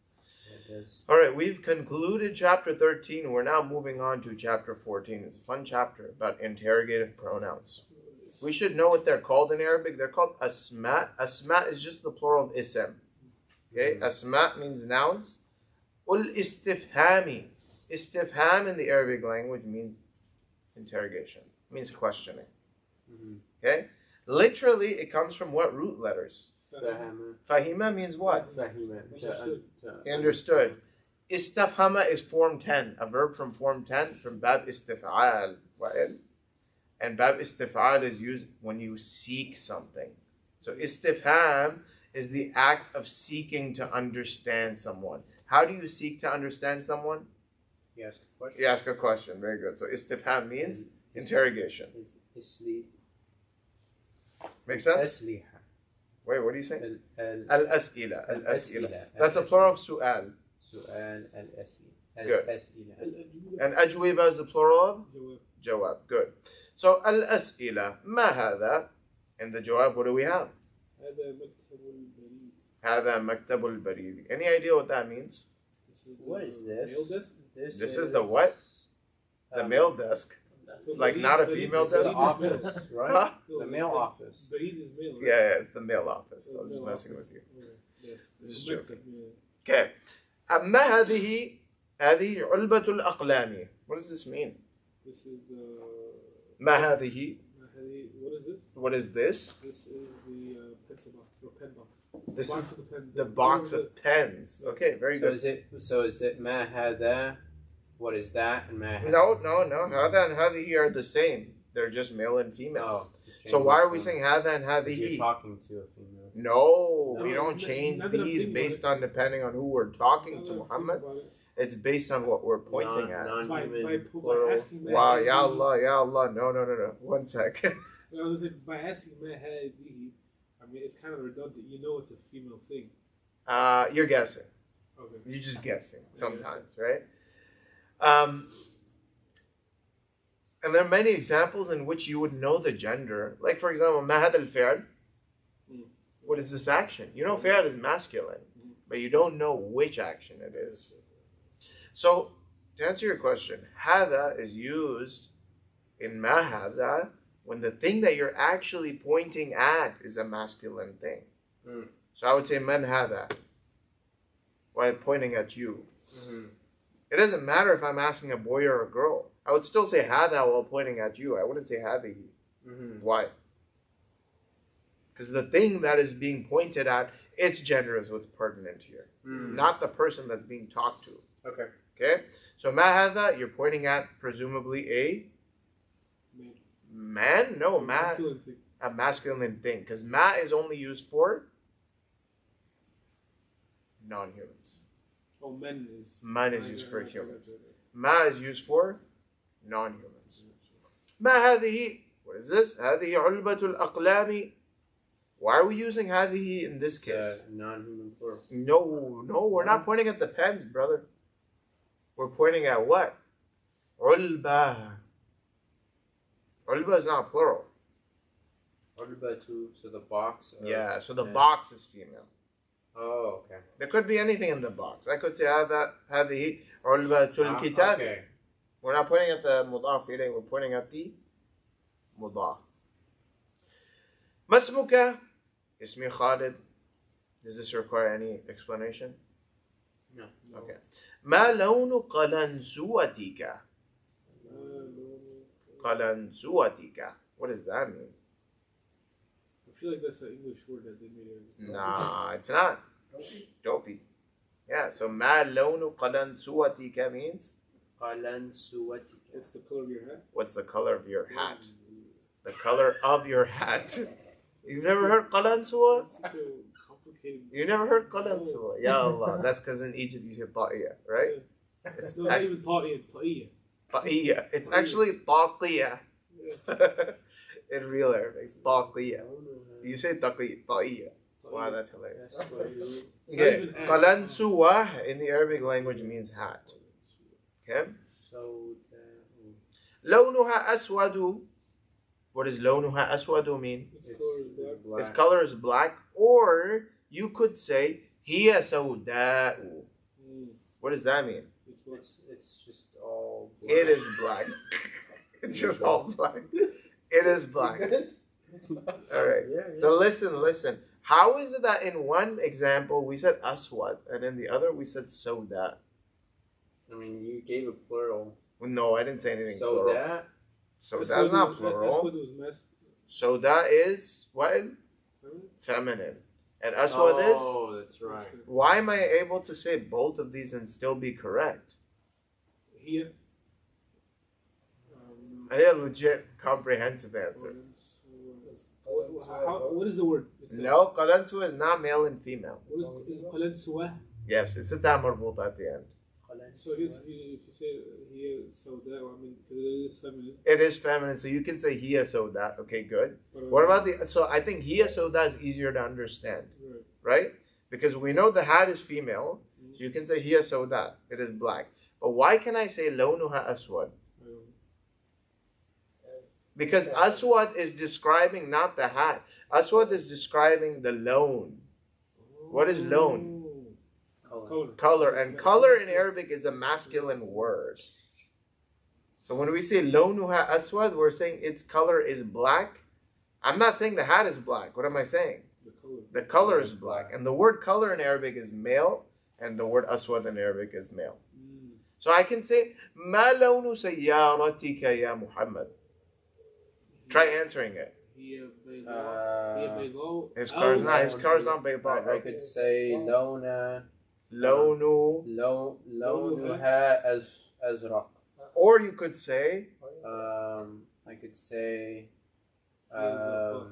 It does. All right, we've concluded chapter 13. We're now moving on to chapter 14. It's a fun chapter about interrogative pronouns. We should know what they're called in Arabic. They're called asma. Asma is just the plural of ism. Okay, asma means nouns. Ul istifhami. Istifham in the Arabic language means interrogation, means questioning. Okay, literally it comes from what root letters? Fahima means what? Understood. Istafhama is form 10, a verb from form 10 from bab istif'al. And bab istif'al is used when you seek something. So istifham is the act of seeking to understand someone. How do you seek to understand someone? You ask a question. You ask a question. Very good. So istifham means interrogation. Make sense? Wait, what do you say? Al-as'ila. Al-as'ila. That's a plural of su'al. سؤال الأسئلة. Good. And ajwiba is the plural of? Jawab. Good. So al-as'ila. Ma hadha? In the jawab, what do we have? Hadha maktabul baridi. Any idea what that means? What is this? Mail desk? This is the what? The mail desk. Like not a female The desk? office, right? Huh? The mail office. Barid is mail. Yeah, it's the mail office. I was just messing with you. This is joking. Okay. أما هذه علبة الأقلام. What does this mean? This is the. ما هذه? What is this? What is this? This is the pencil box or pen box. This box is of pen. the box of pens. Okay, very good. So is it ما هذا? What is that? And ما هذا? No. هذا and هذه are the same. They're just male and female. Oh, So why are we saying هذا and You're هذه? talking to a female. No, we No, don't change not that I'm these thinking based about on depending on who we're talking to, Muhammad. It's based on what we're pointing at. Non-human by plural. asking that. Wow, ya Allah. No. 1 sec. I was like, by asking ma hadihi, I mean, it's kind of redundant. You know it's a female thing. You're guessing. Okay. You're just guessing sometimes, right? And there are many examples in which you would know the gender. Like, for example, ma hada al-fi'l. What is this action? You know fi'l is masculine, but you don't know which action it is. So, to answer your question, hada is used in ma hada when the thing that you're actually pointing at is a masculine thing. So I would say man hada while pointing at you. It doesn't matter if I'm asking a boy or a girl. I would still say hada while pointing at you. I wouldn't say hadihi. Why? Because the thing that is being pointed at, its gender is what's pertinent here. Not the person that's being talked to. Okay. Okay? So ma hadha, you're pointing at presumably a man? No, ma, Masculine thing. a masculine thing. Because ma is only used for non-humans. Oh, men is. Man is used for humans. Ma is used for non-humans. ما هذه? What is this? هذه علبة الأقلام. Why are we using هذه in this case? Non-human plural. No, we're not pointing at the pens, brother. We're pointing at what? علبة. علبة is not plural. Ulbatu, so the box. Yeah, so the box is female. Oh, okay. There could be anything in the box. I could say هذه علبة الكتاب. Okay. We're not pointing at the مضاف إليه, we're pointing at the مضاف. ما اسمك? اسمي خالد. Does this require any explanation? No. Okay. ما لون قلنسوتك? قلنسوتك. What does that mean? I feel like that's an English word that they made. Nah, it's not. Dopey. Yeah, so ما لون قلنسوتك means Qalansuwatika. What's the color of your hat? what's the color of your hat? The color of your hat. You've never heard قلنسوة? That's such a complicated. You never heard قلنسوة? Ya Allah. That's because in Egypt you say طاقية, right? It's No, not even ta'iyah. Ta'iyah. طاقية. It's actually طاقية. Yeah. In real Arabic, it's طاقية. You say طاقية. Wow, Ta'iyah. that's hilarious. That's what you Okay, Not even قلنسوة in the Arabic language means hat. Okay? so لونها أسود. What does لونها أسود mean? Its color is black. black. Its color is black. Or you could say هي سوداء. What does that mean? It's black. It's just all black. It is black. It's just all black. It is black. All right. Yeah, So listen. How is it that in one example we said aswad and in the other we said soda? I mean, you gave a plural. No, I didn't say anything So plural. that So Aswad that's not was- plural. Aswad was masculine. Soda is what? Feminine. And aswad is? Oh, that's right. Why am I able to say both of these and still be correct? Here. I need a legit comprehensive answer. What is the word? No, qalantu is not male and female. What is qalan suwah? Yes, it's a ta marbuta at the end. So if you say here sauda, I mean, because it is feminine. It is feminine, so you can say hiya soda. Okay, good. But, What about the? So I think hiya soda is easier to understand, Right. right? Because we know the hat is female, so you can say hiya soda. It is black. But why can I say launuha aswad? I don't know. Because aswad is describing not the hat. Aswad is describing the loan. What is loan? Color. Color. And color in Arabic is a masculine word. So when we say launuha aswad, we're saying its color is black. I'm not saying the hat is black. What am I saying? The color. The color is black. And the word color in Arabic is male, and the word aswad in Arabic is male. So I can say, ما لون سيارتك يا محمد? Try answering it. Here bayda. His car is not. His car is not I bayda. could say lona Lonu. lonuha azraq. Or you could say I could say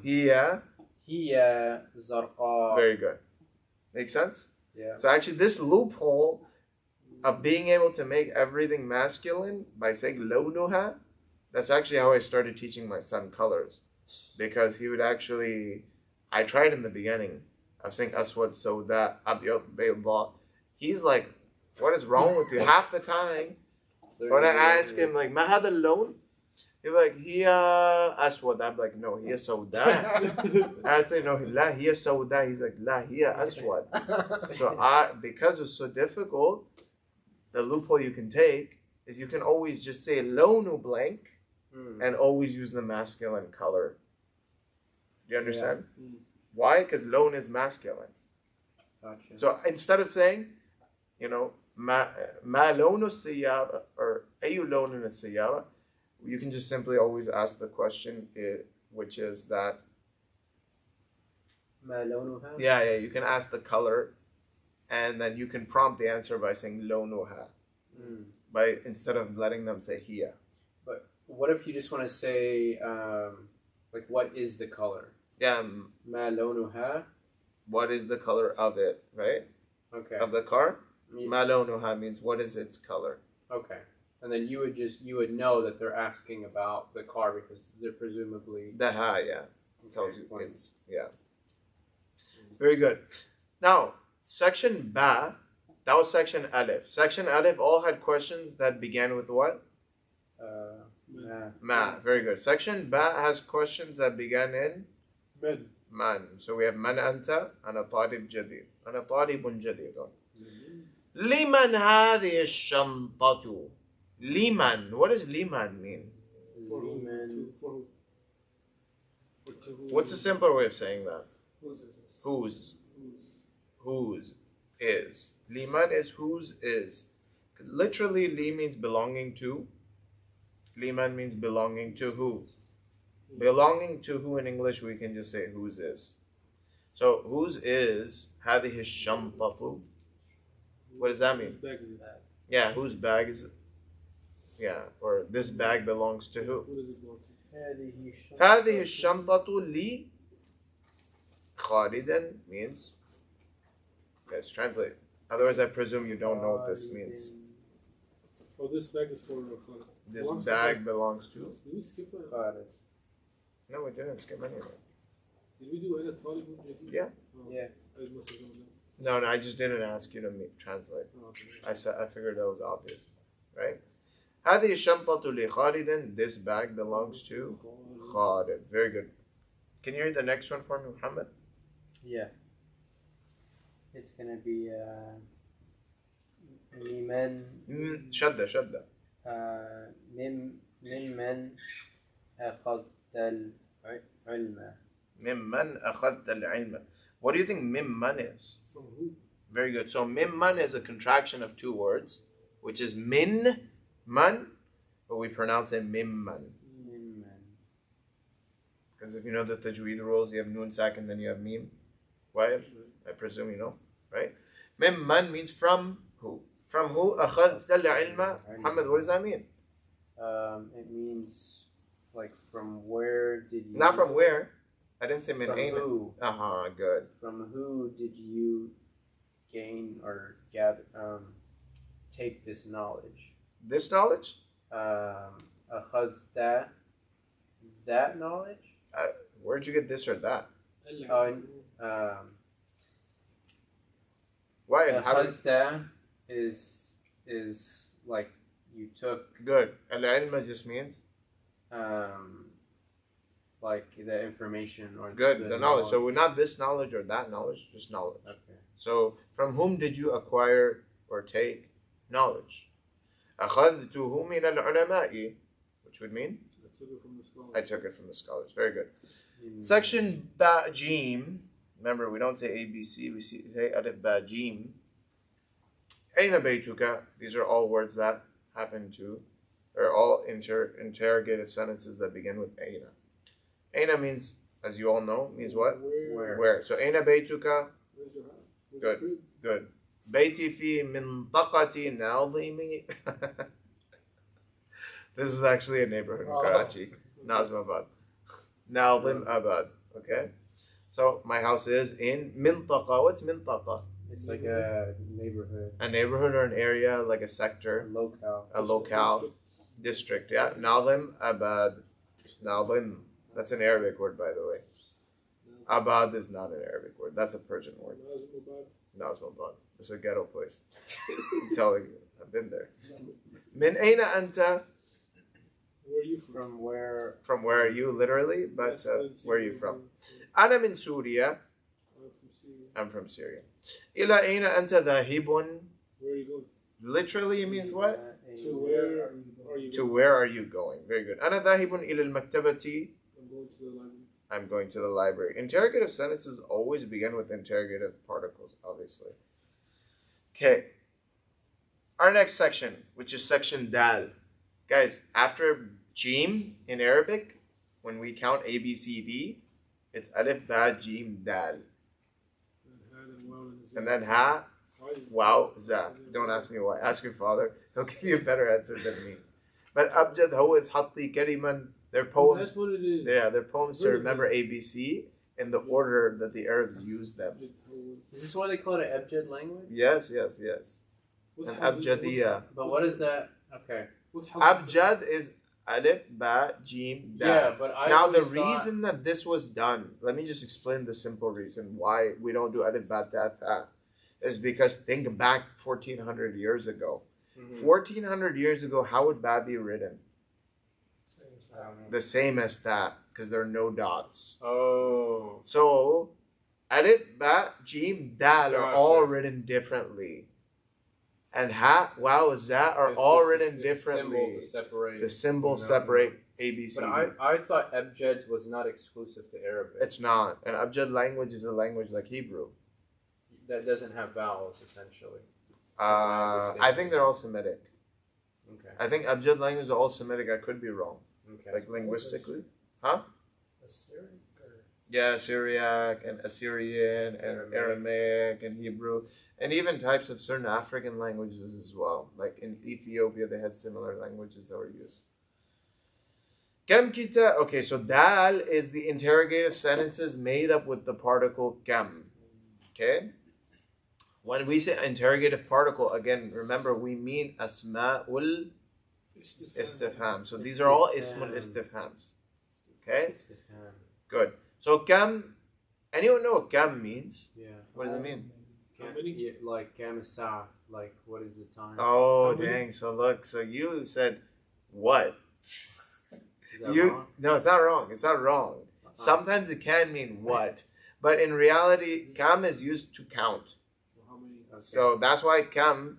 hiya. hiya zarqa. Very good. Make sense? Yeah. So actually, this loophole of being able to make everything masculine by saying launuha, that's actually how I started teaching my son colors. Because he would actually, I tried in the beginning of saying aswad, soda, abyad, bayda. He's like, what is wrong with you? Half the time, when I ask him, like, ma hada loan? He'd be like, hiya aswad. I'm like, no, hiya soda. I'd say, no, la hiya soda. He's like, la hiya aswad. So because it's so difficult, the loophole you can take is you can always just say lonu blank and always use the masculine color. Do you understand? Yeah. Why? Because lone is masculine. Gotcha. So instead of saying, ma lonu siyara or ayu lonu siyara, you can just simply always ask the question, which is that, Ma lonuha. you can ask the color, and then you can prompt the answer by saying lonuha. by instead of letting them say hiya. But what if you just want to say, like, what is the color? Yeah, Ma lawnuha. what is the color of it, right? Okay. Of the car? Yeah. Ma lawnuha means what is its color. Okay. And then you would know that they're asking about the car because they're presumably The ha, yeah. Tells you point. it's, yeah. Very good. Now, section ba, that was section alif. Section alif all had questions that began with what? Ma. Ma. Very good. Section ba has questions that began in Men. man. So we have man anta, ana talib jadid. Ana talibun jadidun. Liman hadhihi ash-shantatu. Liman. What does liman mean? For who? Liman. For who? Or to who? What's a simpler way of saying that? Whose is this? Whose. Whose? Whose is. Liman is whose is. Literally, li means belonging to. Liman means belonging to who. Belonging to who in English, we can just say whose is. So, whose is هذه الشنطة. What does that Whose mean? bag is it? Yeah, whose bag is it? Yeah, or this bag belongs to who. Who does it belong to? هذه الشنطة لي. خالدا means. Let's translate. Otherwise, I presume you don't know what this means. Oh, this bag is for Khalid. This Belongs to bag Khalid. belongs to. Did we skip that? Khalid. No, we didn't skip any of it. Did we do Ana Talibun Jadid? Yeah. Oh, Yeah. I must have done that. No, I just didn't ask you to translate. Oh, okay. I figured that was obvious, right? هذه الشنطة لخالد. This bag belongs to Khalid. Very good. Can you read the next one for me, Muhammad? Yeah. It's gonna be Liman. شدة. ممن أخذت العلم. ممن أخذت العلم. What do you think mimman is? From who? Very good. So mimman is a contraction of two words, which is min, man, but we pronounce it mimman. Mimman. Because if you know the tajweed rules, you have noon sakin, then you have mim. Why? I presume you know, right? Mimman means from who? From who? أخذت العلم. Muhammad, what does that mean? It means like from where did you? Not from where. I didn't say min From aina. who? Good. From who did you gain or gather? Take this knowledge. This knowledge? أخذت that knowledge. Where'd you get this or that? Why? And how did, أخذت is like you took good. Al-ilma just means like the information or good, the knowledge. So we're not this knowledge or that knowledge, just knowledge. Okay. So from whom did you acquire or take knowledge? أخذته من العلماء, which would mean I took it from the scholars. I took it from the scholars. Very good. Section ba jim. Remember, we don't say A B C. We say alif ba jim. Aina baytuka. These are all words that happen to, or all interrogative sentences that begin with aina. Aina means, as you all know, means what? Where. So aina baytuka. Where's your house? Where's Good. your crib? Good. بيتي في منطقة ناظمي. This is actually a neighborhood in Karachi. Nazmabad. Nazim Abad. Okay? So my house is in Mintaqa. What's Mintaqa? It's like a neighborhood, A neighborhood or an area, like a sector, a locale. a locale, district. Yeah? Nazim Abad. Nazim. That's an Arabic word, by the way. Abad is not an Arabic word. That's a Persian word. Nazmabad. It's a ghetto place. I'm telling you. I've been there. Min aina anta. Where are you from? From where are you, literally? But Yes, where are you from? Ana min Syria. I'm from Syria. I'm from Syria. Ila aina anta dhahibun. Where are you going? Literally, it means what? To where are you To going? where are you going? Very good. Ana dhahibun ila al-maktabati. I'm going to the library. I'm going to the library. Interrogative sentences always begin with interrogative particles, obviously. Okay. Our next section, which is section dal. Guys, after jim in Arabic, when we count A, B, C, D, it's alif, ba, jim, dal. And had and well and And then ha, Why is Wow, Za. Don't ask me why. Ask your father. He'll give you a better answer than me. But Abjad, Ho is Hatti Kariman. Their That's poems, what it is. their poems to remember ABC in the order that the Arabs use them. Is this why they call it Abjad language? Yes. What's And Hadi- Abjadiyya. But what is that? Okay. what's Hadi- Abjad is Alif, Ba, Jim, Dal. Yeah, but I Now the always thought- reason that this was done, let me just explain the simple reason why we don't do Alif, Ba, Ta, Tha, is because think back 1400 years ago. Mhm. 1400 years ago, how would Ba be written? I don't know. The same as that, because there are no dots. Oh. So, Alif, Ba, Jim, Dal are Gotcha. all written differently. And Ha, Wow, Za are It's all just written a differently. Symbol to separate. The symbols No, separate ABC. But I thought Abjad was not exclusive to Arabic. It's not. An Abjad language is a language like Hebrew. That doesn't have vowels, essentially. I think they're all Semitic. Okay. I think Abjad languages are all Semitic. I could be wrong. Okay. Like linguistically. Assyric or Yeah, Syriac and Assyrian and Aramaic and Hebrew. And even types of certain African languages as well. Like in Ethiopia, they had similar languages that were used. Kam kita. Okay, so dal is the interrogative sentences made up with the particle kam. Okay? When we say interrogative particle, again, remember we mean asma'ul istifham. So these are all ismul istifhams. Okay? Good. So kam, anyone know what kam means? Yeah. What does it mean? How many? Yeah, like Gamasa, like what is the time? Oh, How many? dang. So look, so you said what? Is that You wrong? No, it's not wrong. It's not wrong. Sometimes it can mean what, but in reality, kam is used to count. How many? Okay. So that's why kam,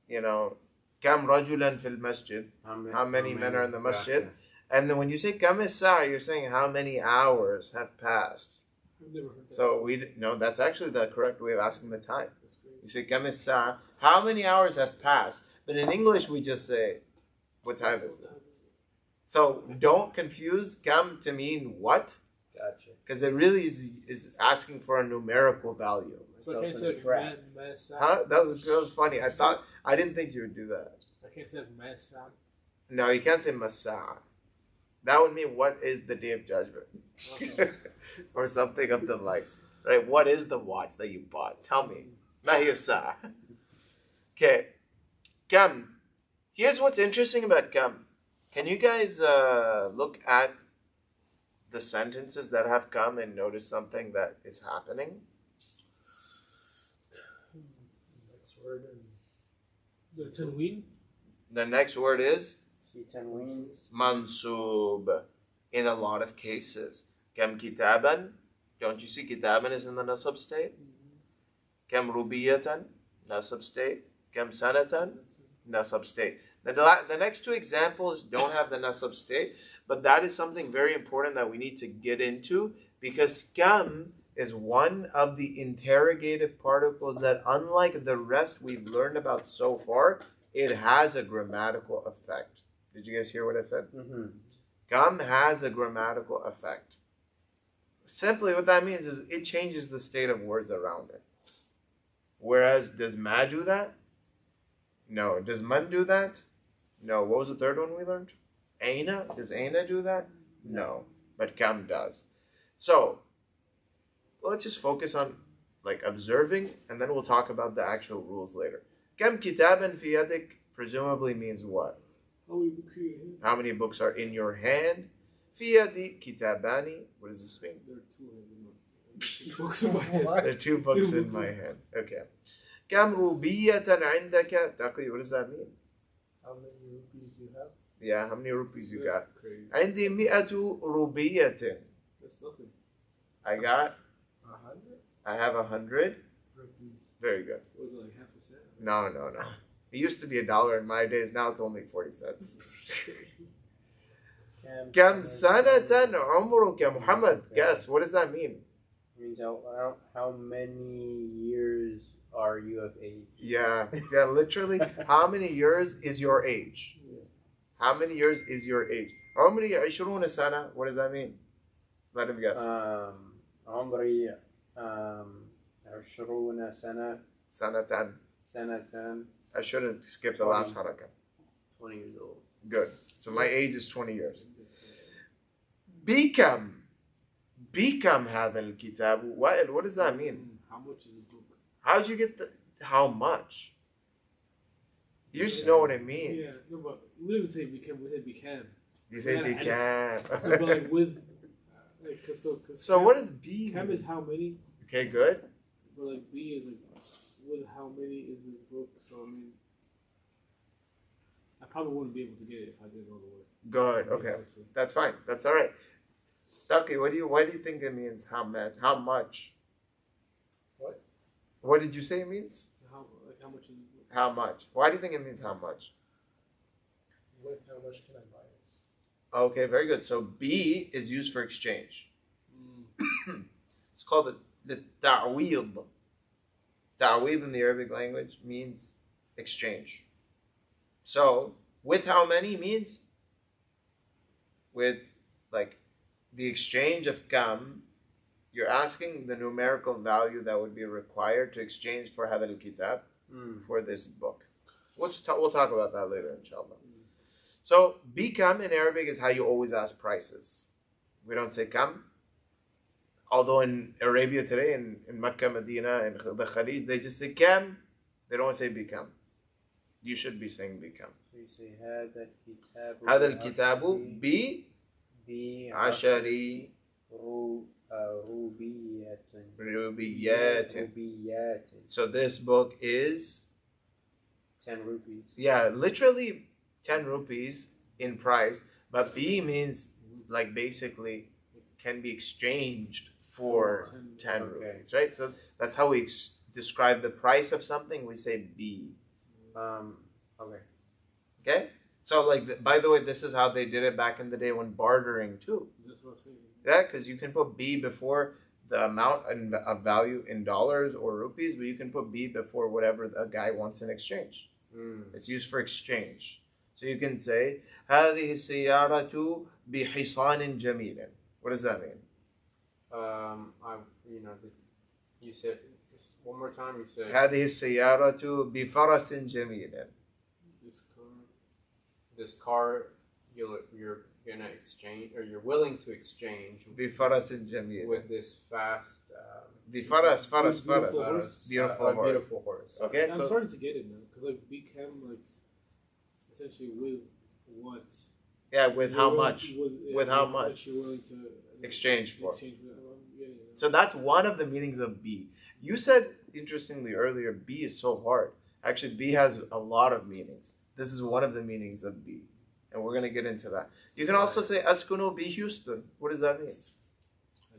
kam rajulan fil masjid, how many men are in the masjid? Gotcha. And then when you say kam is-sa', you're saying how many hours have passed. I've never heard that. So that's actually the correct way of asking the time. That's great. You say kam is-sa', how many hours have passed? But in English, we just say, what time is it? So don't confuse kam to mean what, Gotcha. because it really is asking for a numerical value. So I can't Myself in say a trap. man sa. Huh? That was funny. I didn't think you would do that. I can't say man sa. No, you can't say masa. That would mean what is the day of judgment, Okay. or something of the likes. Right? What is the watch that you bought? Tell me. Mahiyasa. Okay. Kam. Here's what's interesting about kam. Can you guys look at the sentences that have come and notice something that is happening? next word is The tanween. The next word is See 10 wings. mansub. In a lot of cases. Kam kitaban. Don't you see kitaban is in the nasab state? Kam rubiyatan. Nasab state. Kam sanatan. Nasab state. The next two examples don't have the nasab state, but that is something very important that we need to get into, because kam is one of the interrogative particles that, unlike the rest we've learned about so far, it has a grammatical effect. Did you guys hear what I said? Mm-hmm. Kam has a grammatical effect. Simply what that means is it changes the state of words around it. Whereas, does ma do that? No. Does man do that? No. What was the third one we learned? Aina? Does aina do that? No. But kam does. So, let's just focus on observing, and then we'll talk about the actual rules later. Kam kitaban fi yadik presumably means what? How many books do you have? How many books are in your hand? Fi yadi kitabani. What does this mean? There are two books in my head. What? There are two books in my hand. Okay. Kam rubiyatan indaka. Taqi, what does that mean? how many rupees do you have? Yeah, how many rupees you got? That's crazy. عندي 100 rubiyatin. That's nothing. I got, 100 I have 100. rupees. Very good. What was it, like half a cent? No. It used to be $1 in my days. Now it's only 40 cents. Kam sanatan umruka, Muhammad. Guess, what does that mean? Means how many years are you of age? Yeah, literally. How many years is your age? How many years is your age? عمري 20 سنة. What does that mean? Let him guess. عمري 20 سنة Sanatan. Sanatan. I shouldn't skip the last haraka. 20 years old. Good. So my age is 20 years. Bikam هذا الكتاب. What does that mean? How much is this book? How'd you get the how much? You just know what it means. Yeah, no, but we don't even say became. We say became. You say Yeah, but like bikam. with, like, So what is B? Cam is how many, Okay, good. but like B is like with how many is this book? So I mean, I probably wouldn't be able to get it if I didn't know the word. Good. Okay, Honestly. that's fine. That's all right. Ducky, why do you think it means how much? How much? What? What did you say it means? How much is this book? How much? Why do you think it means how much? With how much can I buy it? Okay, very good. So B is used for exchange. It's called the ta'weed. Ta'weed in the Arabic language means exchange. So with how many means with like the exchange of kam, you're asking the numerical value that would be required to exchange for hadal kitab, for this book. We'll talk about that later, inshallah. So, bikam in Arabic is how you always ask prices. We don't say kam. Although in Arabia today, in Mecca, Medina, and the Khalij, they just say kam. They don't say bikam. You should be saying bikam. So you say هذا الكتاب هذا الكتاب بعشر روبيات. روبيات. So this book is 10 rupees. Yeah, literally 10 rupees in price, but B means like basically can be exchanged for 10 rupees, right? So that's how we describe the price of something. We say B. Okay. Okay? So like, by the way, this is how they did it back in the day when bartering too. That's what I'm saying. Yeah, because you can put B before the amount of value in dollars or rupees, but you can put B before whatever a guy wants in exchange. It's used for exchange. So you can say, هذه السيارة بحصان جميل. What does that mean? You said one more time. You said هذه السيارة بفرس جميل. This car, you're gonna exchange, or you're willing to exchange بفرس جميل. with this fast. بفرس فرس فرس. Beautiful horse. Beautiful horse. Okay, I'm so starting to get it now because like became like essentially with what? yeah, with how much? With how much much? you're willing to Exchange for. Yeah. So that's one of the meanings of B. You said, interestingly earlier, B is so hard. Actually, B has a lot of meanings. This is one of the meanings of B. And we're going to get into that. You can also say, Askunu B Houston. What does that mean? I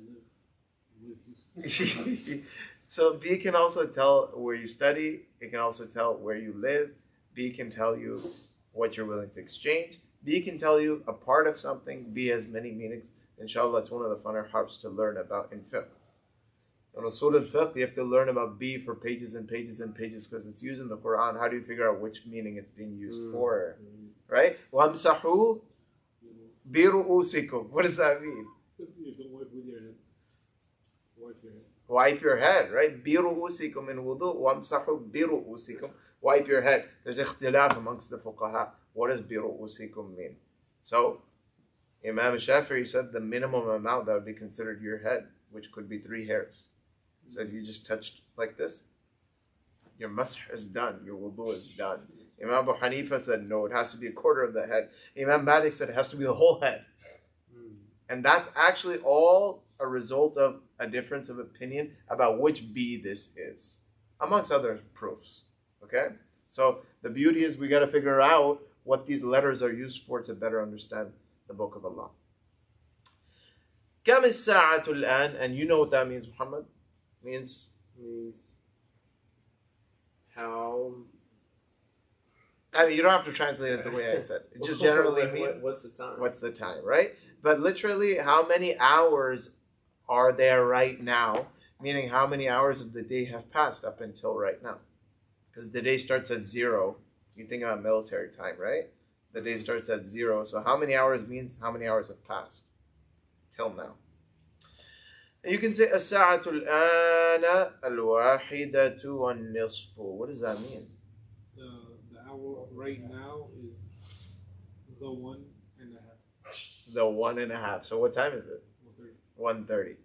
live with you. So B can also tell where you study. It can also tell where you live. B can tell you what you're willing to exchange. B can tell you a part of something. B has many meanings. Inshallah, it's one of the funner harfs to learn about in fiqh. In usul al-fiqh, you have to learn about B for pages and pages and pages because it's used in the Quran. How do you figure out which meaning it's being used for? Right? وَامْسَحُوا بِرُؤُوسِكُمْ. What does that mean? You don't wipe with your head. Wipe your head. Wipe your head, right? بِرُؤُوسِكُمْ in wudu. وَامْسَحُوا بِرُؤُوسِكُمْ. Wipe your head. There's ikhtilaf amongst the fuqaha. What does بِرُؤُوسِكُمْ mean? So, Imam Shafi'i said the minimum amount that would be considered your head, which could be 3 hairs. So if you just touched like this, your masah is done, your wudu is done. Imam Abu Hanifa said no, it has to be a quarter of the head. Imam Malik said it has to be the whole head. And that's actually all a result of a difference of opinion about which B this is, amongst other proofs. Okay? So the beauty is we got to figure out what these letters are used for to better understand the Book of Allah. كم الساعة الآن? And you know what that means, Muhammad? Means how. I mean, you don't have to translate it the way I said. It just generally means what's the time? what's the time, right? But literally, how many hours are there right now? Meaning, how many hours of the day have passed up until right now? Because the day starts at 0. You think about military time, right? The day starts at 0. So how many hours means how many hours have passed till now? You can say الساعة الآن الواحدة والنصف. What does that mean? The hour right now is the 1.5. The 1.5. So what time is it? 1:30. 1:30.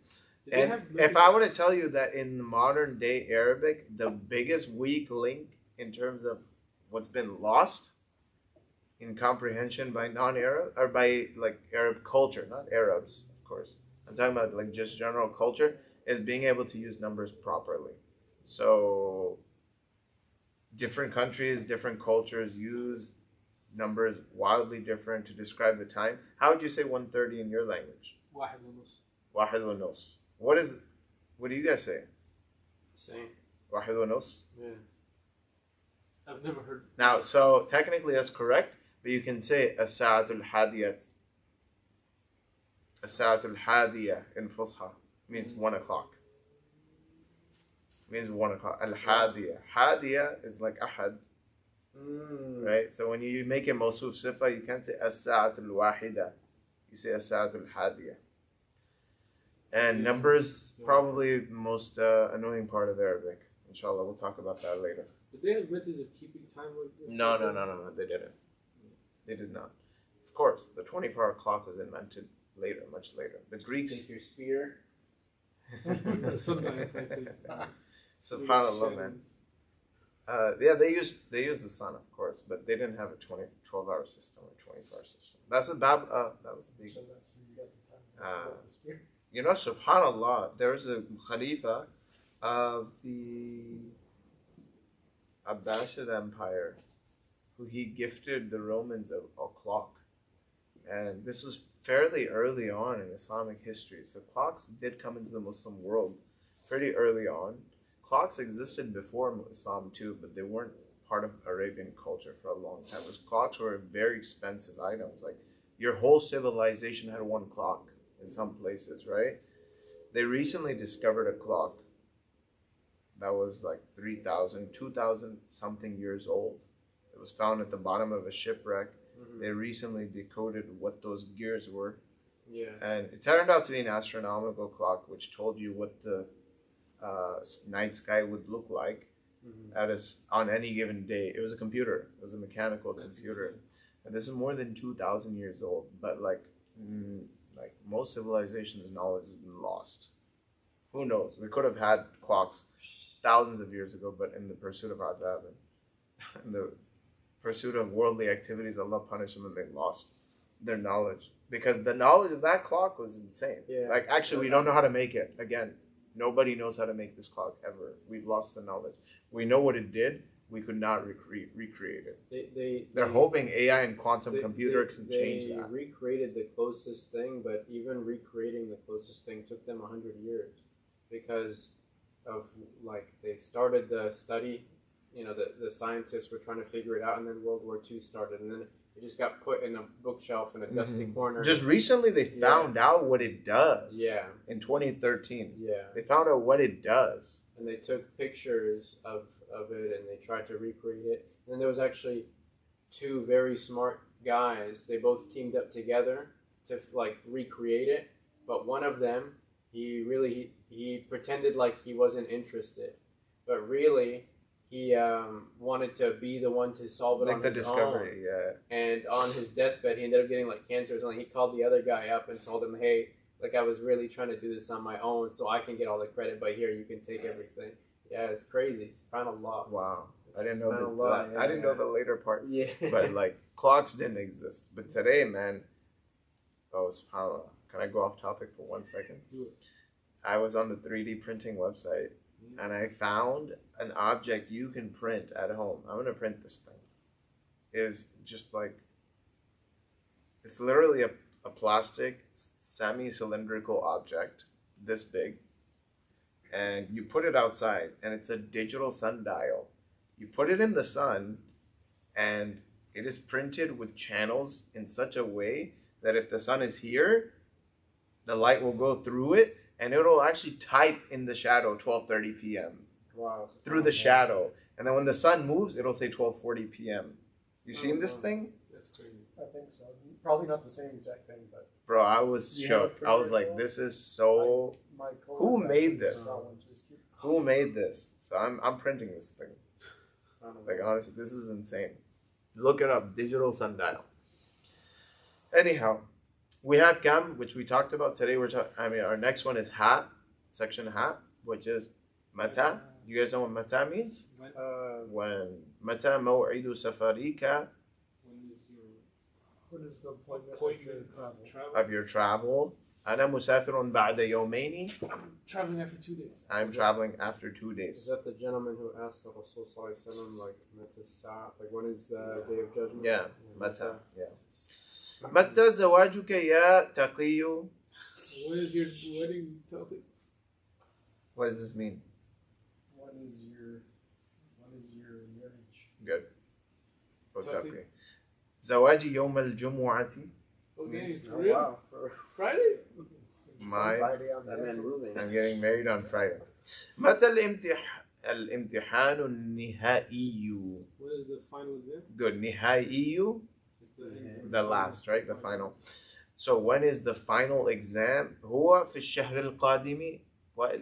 Did they And have if I were to tell you that in modern day Arabic, the biggest weak link in terms of what's been lost in comprehension by non-Arab or by like Arab culture, not Arabs, of course. I'm talking about like just general culture, is being able to use numbers properly. So different countries, different cultures use numbers wildly different to describe the time. How would you say 1:30 in your language? 1:30. واحد ونص. What do you guys say? Same. واحد ونص? Yeah. I've never heard. Now, so technically that's correct, but you can say الساعة الحادية. الساعة الحادية in Fusha means 1 o'clock. Means 1 o'clock. الحادية. حادية is like أحد, right? So when you make it موصوف صفة, you can't say الساعة الواحدة. You say الساعة الحادية. And numbers, probably the most annoying part of Arabic. Inshallah, we'll talk about that later. Did they have methods of keeping time like this? No, they didn't. They did not. Of course, the 24-hour clock was invented later, much later. The Greeks... Take your spear. Something like that. SubhanAllah, man. Yeah, they used the sun, of course, but they didn't have a 12-hour system or 24-hour system. That's the Bab... that was the... So that's how you got the time. That's the spear. You know, subhanAllah, there was a Khalifa of the Abbasid Empire who he gifted the Romans a clock. And this was fairly early on in Islamic history. So clocks did come into the Muslim world pretty early on. Clocks existed before Islam too, but they weren't part of Arabian culture for a long time. Because clocks were very expensive items. Like your whole civilization had one clock. In some places, right? They recently discovered a clock that was like 3,000, 2,000 something years old. It was found at the bottom of a shipwreck. Mm-hmm. They recently decoded what those gears were. Yeah. And it turned out to be an astronomical clock which told you what the night sky would look like on any given day. It was a computer. It was a mechanical computer. And this is more than 2,000 years old. But like most civilizations' knowledge has been lost. Who knows? We could have had clocks thousands of years ago, but in the pursuit of adab and in the pursuit of worldly activities, Allah punished them and they lost their knowledge. Because the knowledge of that clock was insane. Yeah. Like, actually, we don't know how to make it. Again, nobody knows how to make this clock ever. We've lost the knowledge. We know what it did. We could not recreate it. They're hoping AI and quantum computer can change that. They recreated the closest thing, but even recreating the closest thing took them 100 years because of like they started the study. You know, the scientists were trying to figure it out, and then World War II started, and then it just got put in a bookshelf in a dusty corner. Just recently, they found out what it does. Yeah. In 2013. Yeah. They found out what it does. And they took pictures of it and they tried to recreate it. And then there was actually two very smart guys. They both teamed up together to like recreate it. But one of them, he pretended like he wasn't interested, but really he wanted to be the one to solve it like on the his discovery, own. yeah. And on his deathbed, he ended up getting like cancer or something. He called the other guy up and told him, "Hey, like I was really trying to do this on my own, so I can get all the credit. But here, you can take everything." Yeah, it's crazy. SubhanAllah. Wow. I didn't know SubhanAllah, that. I didn't know the later part. Yeah. But like clocks didn't exist. But today, man. Oh, SubhanAllah. Can I go off topic for 1 second? Do it. I was on the 3D printing website and I found an object you can print at home. I'm going to print this thing. It's just like, it's literally a plastic semi-cylindrical object this big. And you put it outside and it's a digital sundial. You put it in the sun and it is printed with channels in such a way that if the sun is here, the light will go through it and it'll actually type in the shadow 12:30 p.m. Wow. through the shadow. And then when the sun moves, it'll say 12:40 p.m. You seen this thing? That's crazy. I think so. Probably not the same exact thing, but Bro, I was You have a shook. I was printer like, as this is so. my Who coworker made actually this? saw one, just keep- Who made this? So I'm printing this thing. I don't know. Like honestly, this is insane. Look it up, digital sundial. Anyhow, we have cam, which we talked about today. Our next one is hat, section hat, which is mata. You guys know what mata means? When mata موعد سفرك When is your What is the appointment appointment travel? travel? of your travel. أنا مسافر بعد يومين. I'm traveling after 2 days. I'm traveling after 2 Is days. that the gentleman who asked the Rasul Sallallahu Alaihi Wasallam, like, Mata Sa'a, like, when is the day of judgment? Yeah, mata. Yeah. متى زواجك يا تقي? When is your wedding topic? What does this mean? When is your marriage? Good. Taqi. وتقي. زواجي يوم الجمعة. Okay, Means- for real? Wow. Friday? My- Friday on That man ruling. I'm getting married on Friday. متى الامتحان النهائي? When is the final exam? Good. نهائي. The last, right? The final. So when is the final exam? هو في الشهر القادم. What?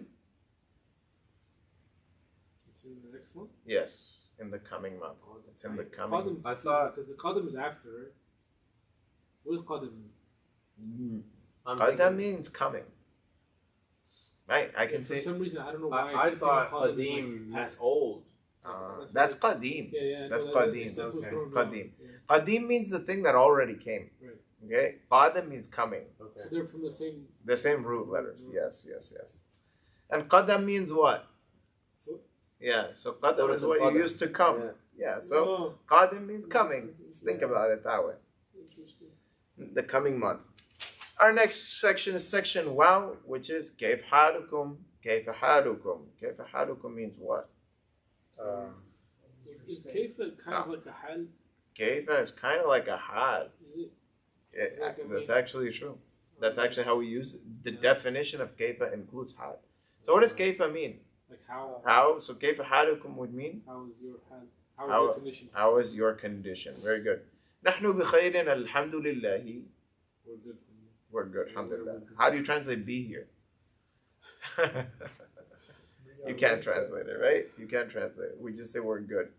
It's in the next month? Yes, in the coming month. It's in the coming. Qadim, I thought- because the Qadim is after, right? What does Qadim mean? I'm Qadam thinking- means coming. Right? I can For say. some reason, I don't know why. I keep thought thinking Qadim is, Qadim like, meant past. old. That's qadim. Yeah, yeah. That's no, Qadim. that's what's Okay. thrown It's me Qadim. off. Yeah. Qadim means the thing that already came. Right. Okay? Qadam means coming. Okay. So they're from the same. The same root letters. Yes, yes, yes. And qadam means what? Foot. Yeah, so qadam Foot is of what you qadam. used to come. Yeah. Yeah, so Oh, qadim means coming. Just think about it that way. interesting. The coming month. Our next section is section wow, which is كيف حالكم? كيف حالكم? كيف حالكم means what? Is Kayfa kind of like a hal? كيف is kind of like a hal. Is it? Like a That's mean- actually true. That's actually how we use it. The definition of kaifa includes hal. So what does kaifa mean? Like how? How? So kaifa halukum would mean How is your hal? How is How- your condition? how is your condition? Very good. نحن بخير الحمد لله. We're good. We're good, alhamdulillah. How do you translate be here? You can't translate it, right? You can't translate it. We just say we're good.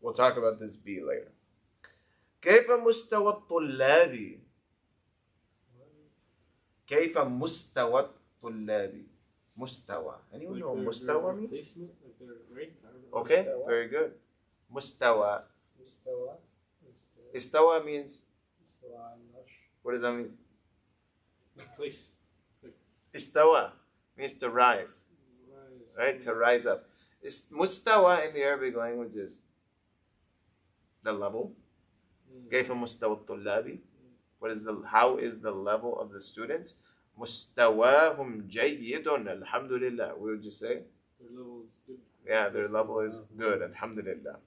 We'll talk about this be later. كيف مستوى الطلاب؟ كيف مستوى الطلاب؟ مستوى. Anyone know what مستوى means? Placement, like their rank. I don't know. Okay, Mustawa. very good. مستوى. Istawa. استوى means, Istawa, I'm not sure. what does that mean? Place. استوى means to rise, Right. right? To rise up. مستوى in the Arabic language is the level. كيف مستوى الطلاب? How is the level of the students? مستواهم جيد الحمد لله. We would just say, Their level is good. yeah, their level is good الحمد لله.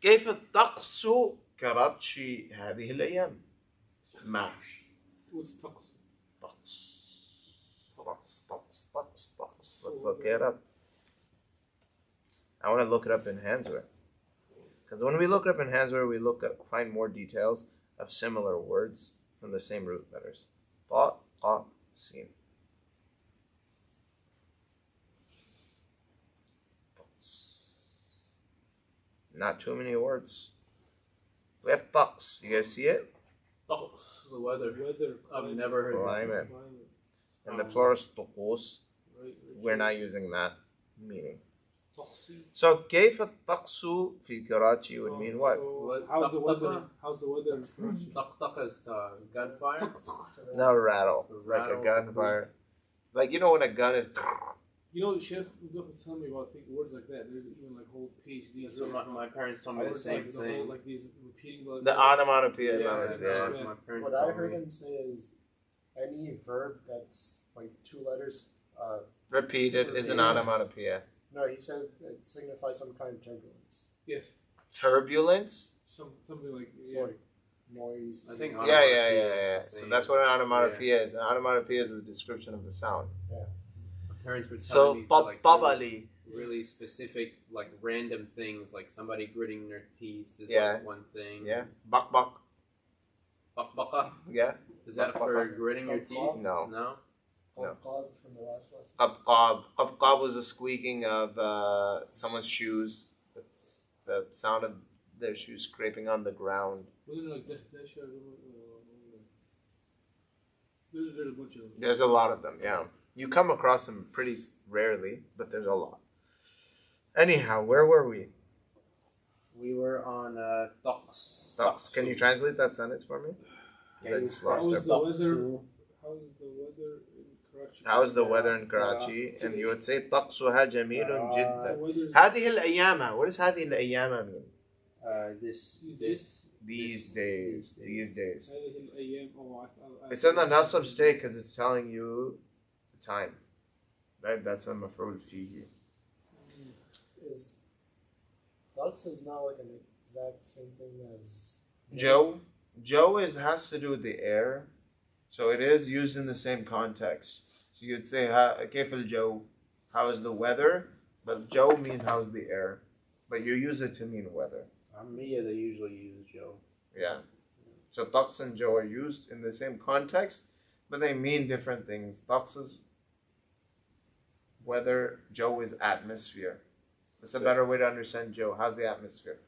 كيف الطقس كراتشي هذه الأيام؟ ما What's taqs? طقس. Let's look it up. I want to look it up in Hansware. Because when we look it up in Hansware, we find more details of similar words from the same root letters. Ta, qa, sin. Not too many words. We have taqs. You guys see it? Taqs, the weather. Weather. I've never heard that. Climate. Climate. And the plural is tuqus. Right. We're not using that meaning. Taqsi. So كيف الطقس في كراتشي would mean what? So What? how's the weather? Taqtaqa? How's the weather in Karachi? Taq is gunfire. No rattle, like a Rattle. gunfire. Like you know when a gun is. You know, Sheikh was telling me about words like that. There's even like whole PhDs. That's what my parents told me the Words same like the whole, thing. like these repeating The onomatopoeia Yeah, letters, yeah. yeah. My parents What I told heard me. him say is any verb that's like 2 letters. Repeated is an Yeah. onomatopoeia. No, he said it signifies some kind of turbulence. Yes, Turbulence? something like Like noise. I think Yeah. onomatopoeia is the So same. that's what an onomatopoeia is. An onomatopoeia is the description of the sound. My parents were So, telling me for, like, طبلي. really specific, like random things, like somebody gritting their teeth is Yeah. like one thing. Yeah. Bak bak. Yeah. Is that for gritting your teeth? No. No. Qalqal from the last lesson. Abqab. Abqab was the squeaking of someone's shoes. The sound of their shoes scraping on the ground. Wasn't it like Dash? There's a bunch of them. There's a lot of them, yeah. You come across them pretty rarely, but there's a lot. Anyhow, where were we? We were on Taqs. Taqs. Can you translate that sentence for me? Because I just lost How it. is the weather? How is the weather in Karachi? How is the weather in Karachi? And you would say طقسها جميل جدا. Weather's- هذه الأيام. What does هذه الأيام mean? This. These days. These days. هذه الأيام It's in the nasab state because it's telling you the time. Right? That's a maf'ul fihi. Is Lux is not like an exact same thing as Joe has to do with the air. So it is used in the same context. So you'd say كيف الجو? How is the weather? But Joe means how's the air. But you use it to mean weather. Ammiya, they usually use Joe. Yeah. So Taqs and Joe are used in the same context, but they mean different things. Taqs is weather, Joe is atmosphere. It's a better way to understand Joe. How's the atmosphere?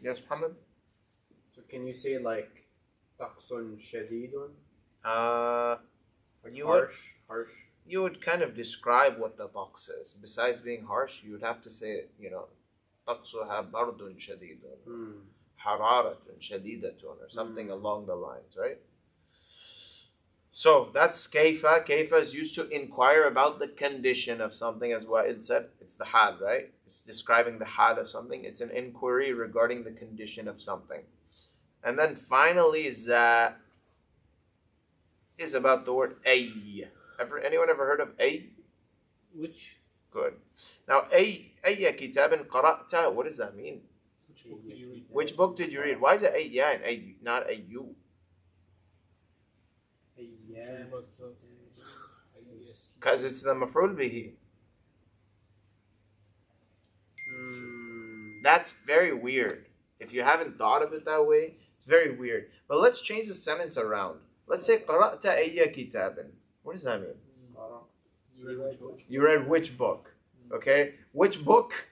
Yes, Muhammad? So can you say like Taqsun Shadidun? You would, Harsh. you would kind of describe what the Taqs is. Besides being harsh, you would have to say, طقسها برد شديد حرارة شديدة or something along the lines, right? So that's kaifa. Kaifa is used to inquire about the condition of something, as Wa'il said. It's the hal, right? It's describing the hal of something. It's an inquiry regarding the condition of something. And then finally, za is about the word ay. Anyone ever heard of ay? Which Good. Now, أي كتاب قرأت, what does that mean? book did you read? Which book did you read? Why is it أي and أي, not أيو? Yeah. Because it's the maf'ul bihi. That's very weird. If you haven't thought of it that way, it's very weird. But let's change the sentence around. Let's say قرأت أي كتاب. What does that mean? You read which book? You read which book? Okay? Which book?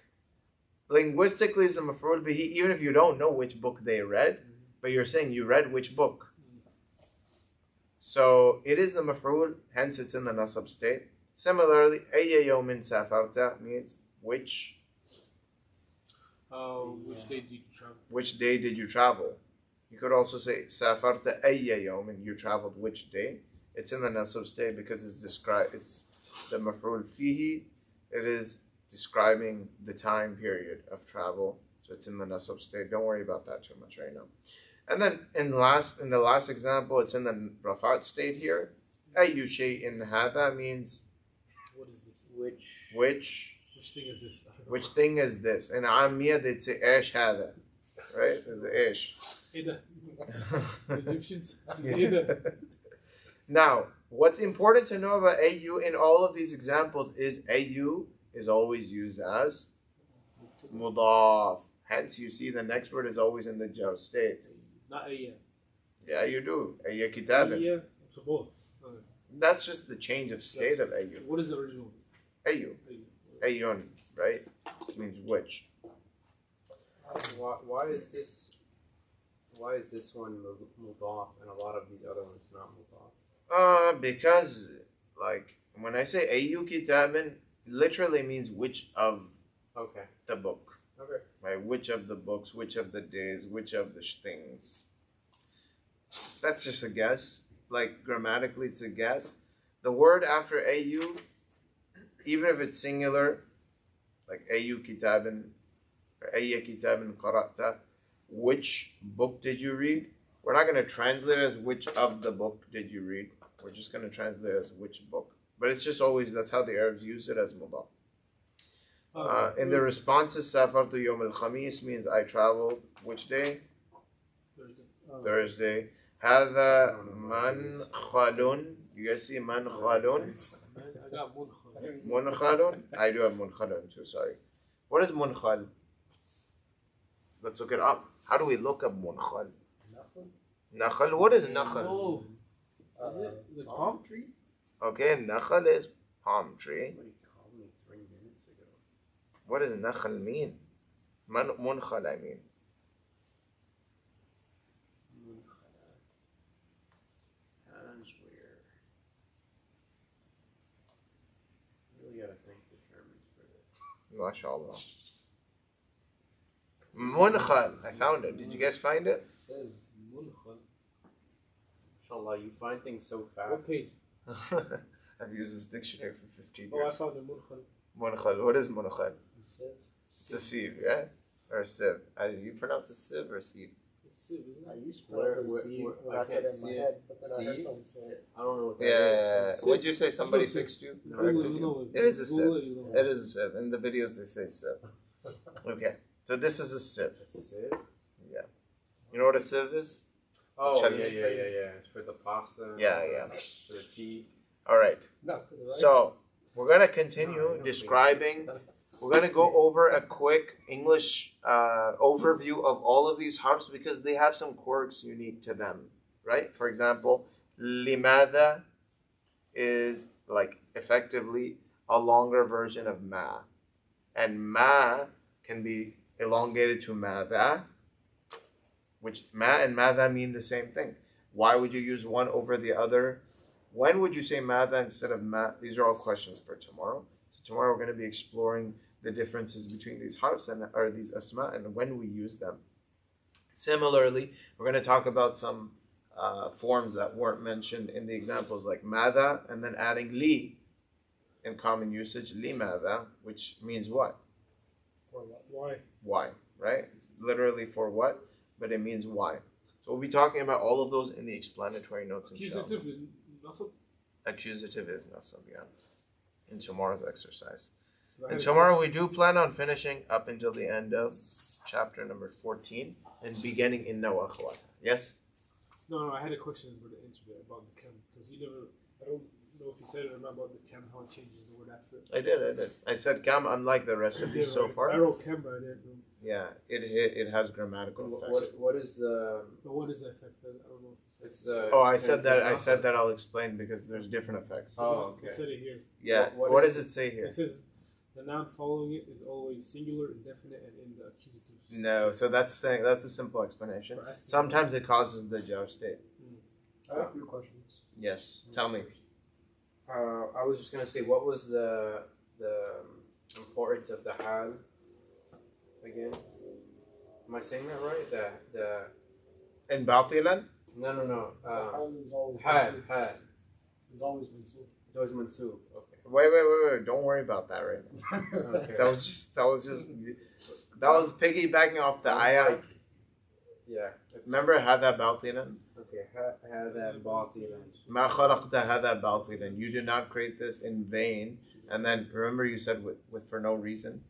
Linguistically is the maf'ul bihi, even if you don't know which book they read, but you're saying you read which book. So it is the maf'ul, hence it's in the nasab state. Similarly, ayya yawmin safarta means which Which day did you travel? which day did you travel? You could also say safarta ayya yawmin, you traveled which day. It's in the nasab state because it's the maf'ul fihi. It is describing the time period of travel, so it's in the nasab state. Don't worry about that too much right now. And then in the last example, it's in the rafat state here. Ayyu shay'in hadha means What is this? which Which thing is this? which thing is this? In Ammiya they'd say ish hadha, right? It's the ish. Ida. The Egyptians. Ida. Now, what's important to know about ayyu in all of these examples is ayyu is always used as mudaf. Hence, you see the next word is always in the jar state. Not Ayya. Yeah, you do. Ayya kitabin. Ayya. So both. That's just the change of state of ayyu. What is the original? Ayyu. Ayya. Ayyun, right? Means which. Why is this one mudaf and a lot of these other ones not mudaf? Because, like, when I say ayyu kitabin, literally means which of Okay. the book. Okay. Right? Which of the books, which of the days, which of the things. That's just a guess. Like, grammatically, it's a guess. The word after ayu, even if it's singular, like ayu kitabin, or ayya kitabin qara'ta, which book did you read? We're not going to translate it as which of the book did you read. We're just going to translate it as which book. But it's just always, that's how the Arabs use it as mudaf. In the responses, safartu yawm al-khamis means I traveled which day? Thursday. Hada mankhalun. You guys see mankhalun? I got munkhal. Munkhalun? I do have munkhalun too, sorry. What is munkhal? Let's look it up. How do we look up munkhal? Nakhal, what is nakhal? Oh, is it the palm tree? Okay, nakhal is palm tree. Somebody called me 3 minutes ago. What does nakhal mean? Munkhal, I mean. Hands where? Really gotta thank the Germans for this. MashaAllah. Munkhal. I found it. Did you guys find it? It says munkhal. Inshallah, you find things so fast. What page? I've used this dictionary for 15 Oh, I years. found the munkhal. Munkhal. What is munkhal? He said, It's a sieve, yeah? Or a sieve. You pronounce a sieve or sieve? It's sieve, isn't I it? used to pronounce it Where- C when I I said it can't in my see it. head, but then I heard C? someone say it. I don't know what that Yeah. is. What'd you say? Somebody No, sieve. fixed you? No, Corrected Google, you? you know It is a Google sieve. it, you know. It is a sieve. In the videos they say sieve. Okay. So this is a sieve. Sieve? You know what a sieve is? Oh, Check yeah, it. yeah, yeah, yeah. It's for the pasta. Yeah, yeah. For the tea. All right. Not for the rights. So we're gonna continue describing. We're gonna go over a quick English overview of all of these harfs because they have some quirks unique to them, right? For example, limada is like effectively a longer version of ma, and ma can be elongated to mada, which ma and mada mean the same thing. Why would you use one over the other? When would you say mada instead of ma? These are all questions for tomorrow. So tomorrow we're going to be exploring the differences between these harfs and or these asma and when we use them. Similarly, we're going to talk about some forms that weren't mentioned in the examples like mada and then adding li in common usage, li mada, which means what? Or what? Why? Why, right? It's literally for what, but it means why. So we'll be talking about all of those in the explanatory notes, inshallah. Accusative is nasab. Accusative is nasab, yeah. In tomorrow's exercise. I And had a tomorrow we do plan on finishing up until the end of chapter number 14 and beginning in Nawa Akhwata. Yes? No, I had a question about the answer about the chem because you never. I don't know if you said it or not about the chem, how it changes the word after it. I did. I said Kam, unlike the rest of these so I far. wrote chem, but I didn't know. Yeah, it has grammatical effects. What is the? But what is the effect? I don't know if you said It's it. Oh, I said that I'll explain because there's different effects. Oh, It okay. said it here. Yeah. What What is does it say here? It says the noun following it is always singular, indefinite, and in the accusative. No, so that's a simple explanation. For asking- Sometimes it causes the jar state. I have a few questions. Yes. Tell me. I was just gonna say, what was the importance of the hal again? Am I saying that right? The In Batilan? no. Hal is always Hal. mansub. It's always mansub. It's always mansub. Okay. Wait. Don't worry about that right now. Okay. That was piggybacking off the ayah. Yeah. It's, Remember hada batilan? Okay. Hada batilan. Ma khalaqta hada batilan. You did not create this in vain. And then remember you said with for no reason.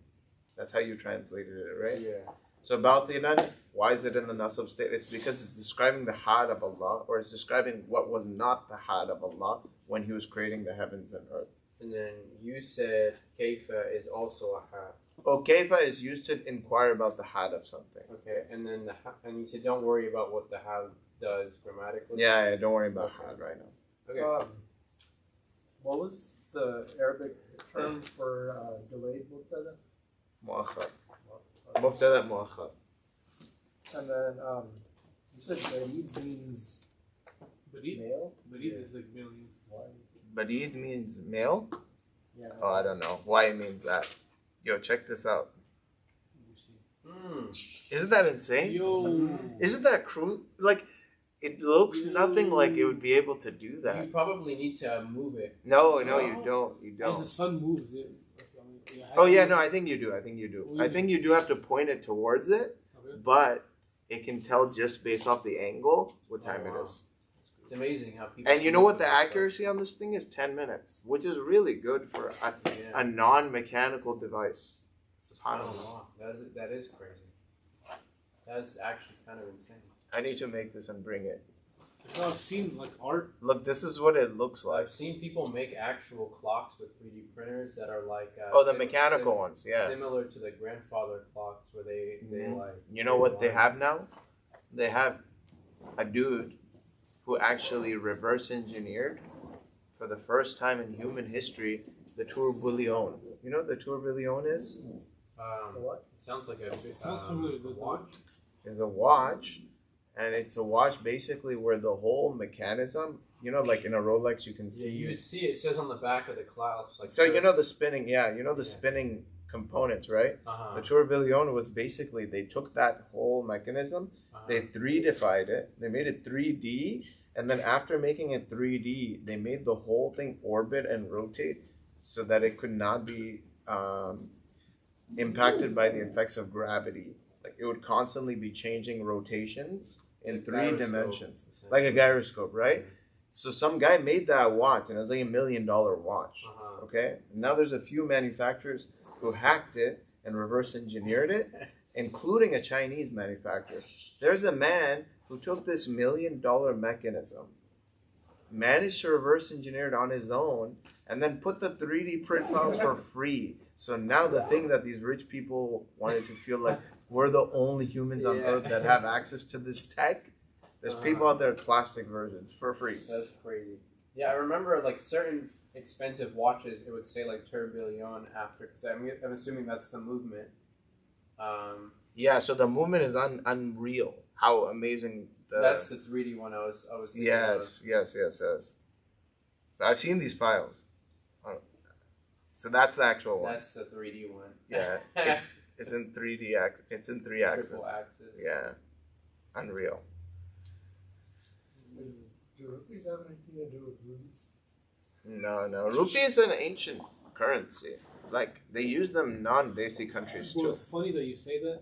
That's how you translated it, right? Yeah. So batilan, why is it in the nasab state? It's because it's describing the had of Allah, or it's describing what was not the had of Allah when He was creating the heavens and earth. And then you said kaifa is also a hal. Oh, kaifa is used to inquire about the had of something. Okay. And then and you said don't worry about what the hal does grammatically. Yeah, don't worry about Okay. had right now. Okay. What was the Arabic term for delayed mubtada? Muakhar. Mubtada muakhar. And then you said barid means Barid? male. Barid is like million. Why? Badid means male? Yeah. Oh, I don't know why it means that. Yo, check this out. You see. Isn't that insane? Yo. Isn't that cruel? Like, it looks nothing like it would be able to do You that. probably need to move it. No, you don't. You As the don't. sun moves, it. Oh yeah, no, I think you do. I think you do have to point it towards it, Okay. but it can tell just based off the angle what time it is. It's amazing how people. And you know what the move this accuracy on this thing is? 10 minutes, which is really good for stuff. Yeah. a non-mechanical device. SubhanAllah. That is crazy. That's actually kind of insane. I need to make this and bring it. I've seen like art. Look, this is what it looks like. I've seen people make actual clocks with 3D printers that are like. Oh, the mechanical ones, yeah. Similar to the grandfather clocks where they Mhm. like. You know what they have now? They have a dude who actually reverse engineered for the first time in human history the tourbillon. You know what the tourbillon is? What? It sounds like a Sounds familiar. The watch. Is a watch, and it's a watch basically where the whole mechanism, you know, like in a Rolex, you can Yeah, see. you would see it says on the back of the clouds. Like So you know the spinning, the spinning components, right? Uh-huh. The tourbillon was basically they took that whole mechanism, they 3Dified it, they made it 3D, and then after making it 3D, they made the whole thing orbit and rotate so that it could not be impacted by the effects of gravity. Like it would constantly be changing rotations in It's a 3 gyroscope, dimensions, essentially. like a gyroscope, right? So some guy made that watch, and it was like $1 million watch. Uh-huh. Okay, now there's a few manufacturers who hacked it and reverse engineered it, including a Chinese manufacturer. There's a man who took this $1 million mechanism, managed to reverse engineer it on his own, and then put the 3D print files for free. So now the thing that these rich people wanted to feel like we're the only humans on Earth that have access to this tech, there's people out there with plastic versions for free. That's crazy. Yeah, I remember like certain expensive watches, it would say like tourbillon after, because I'm assuming that's the movement. Yeah, so the movement is unreal. How amazing That's the 3D one I was thinking Yes. So I've seen these files. So that's the actual of. one. That's the 3D one. Yeah, it's in 3D. It's in 3 axis. Triple axis. Yeah, unreal. Do rupees have anything to do with rubies? No. Rupee is an ancient currency. Like they use them non-Desi countries Well, too. it's funny that you say that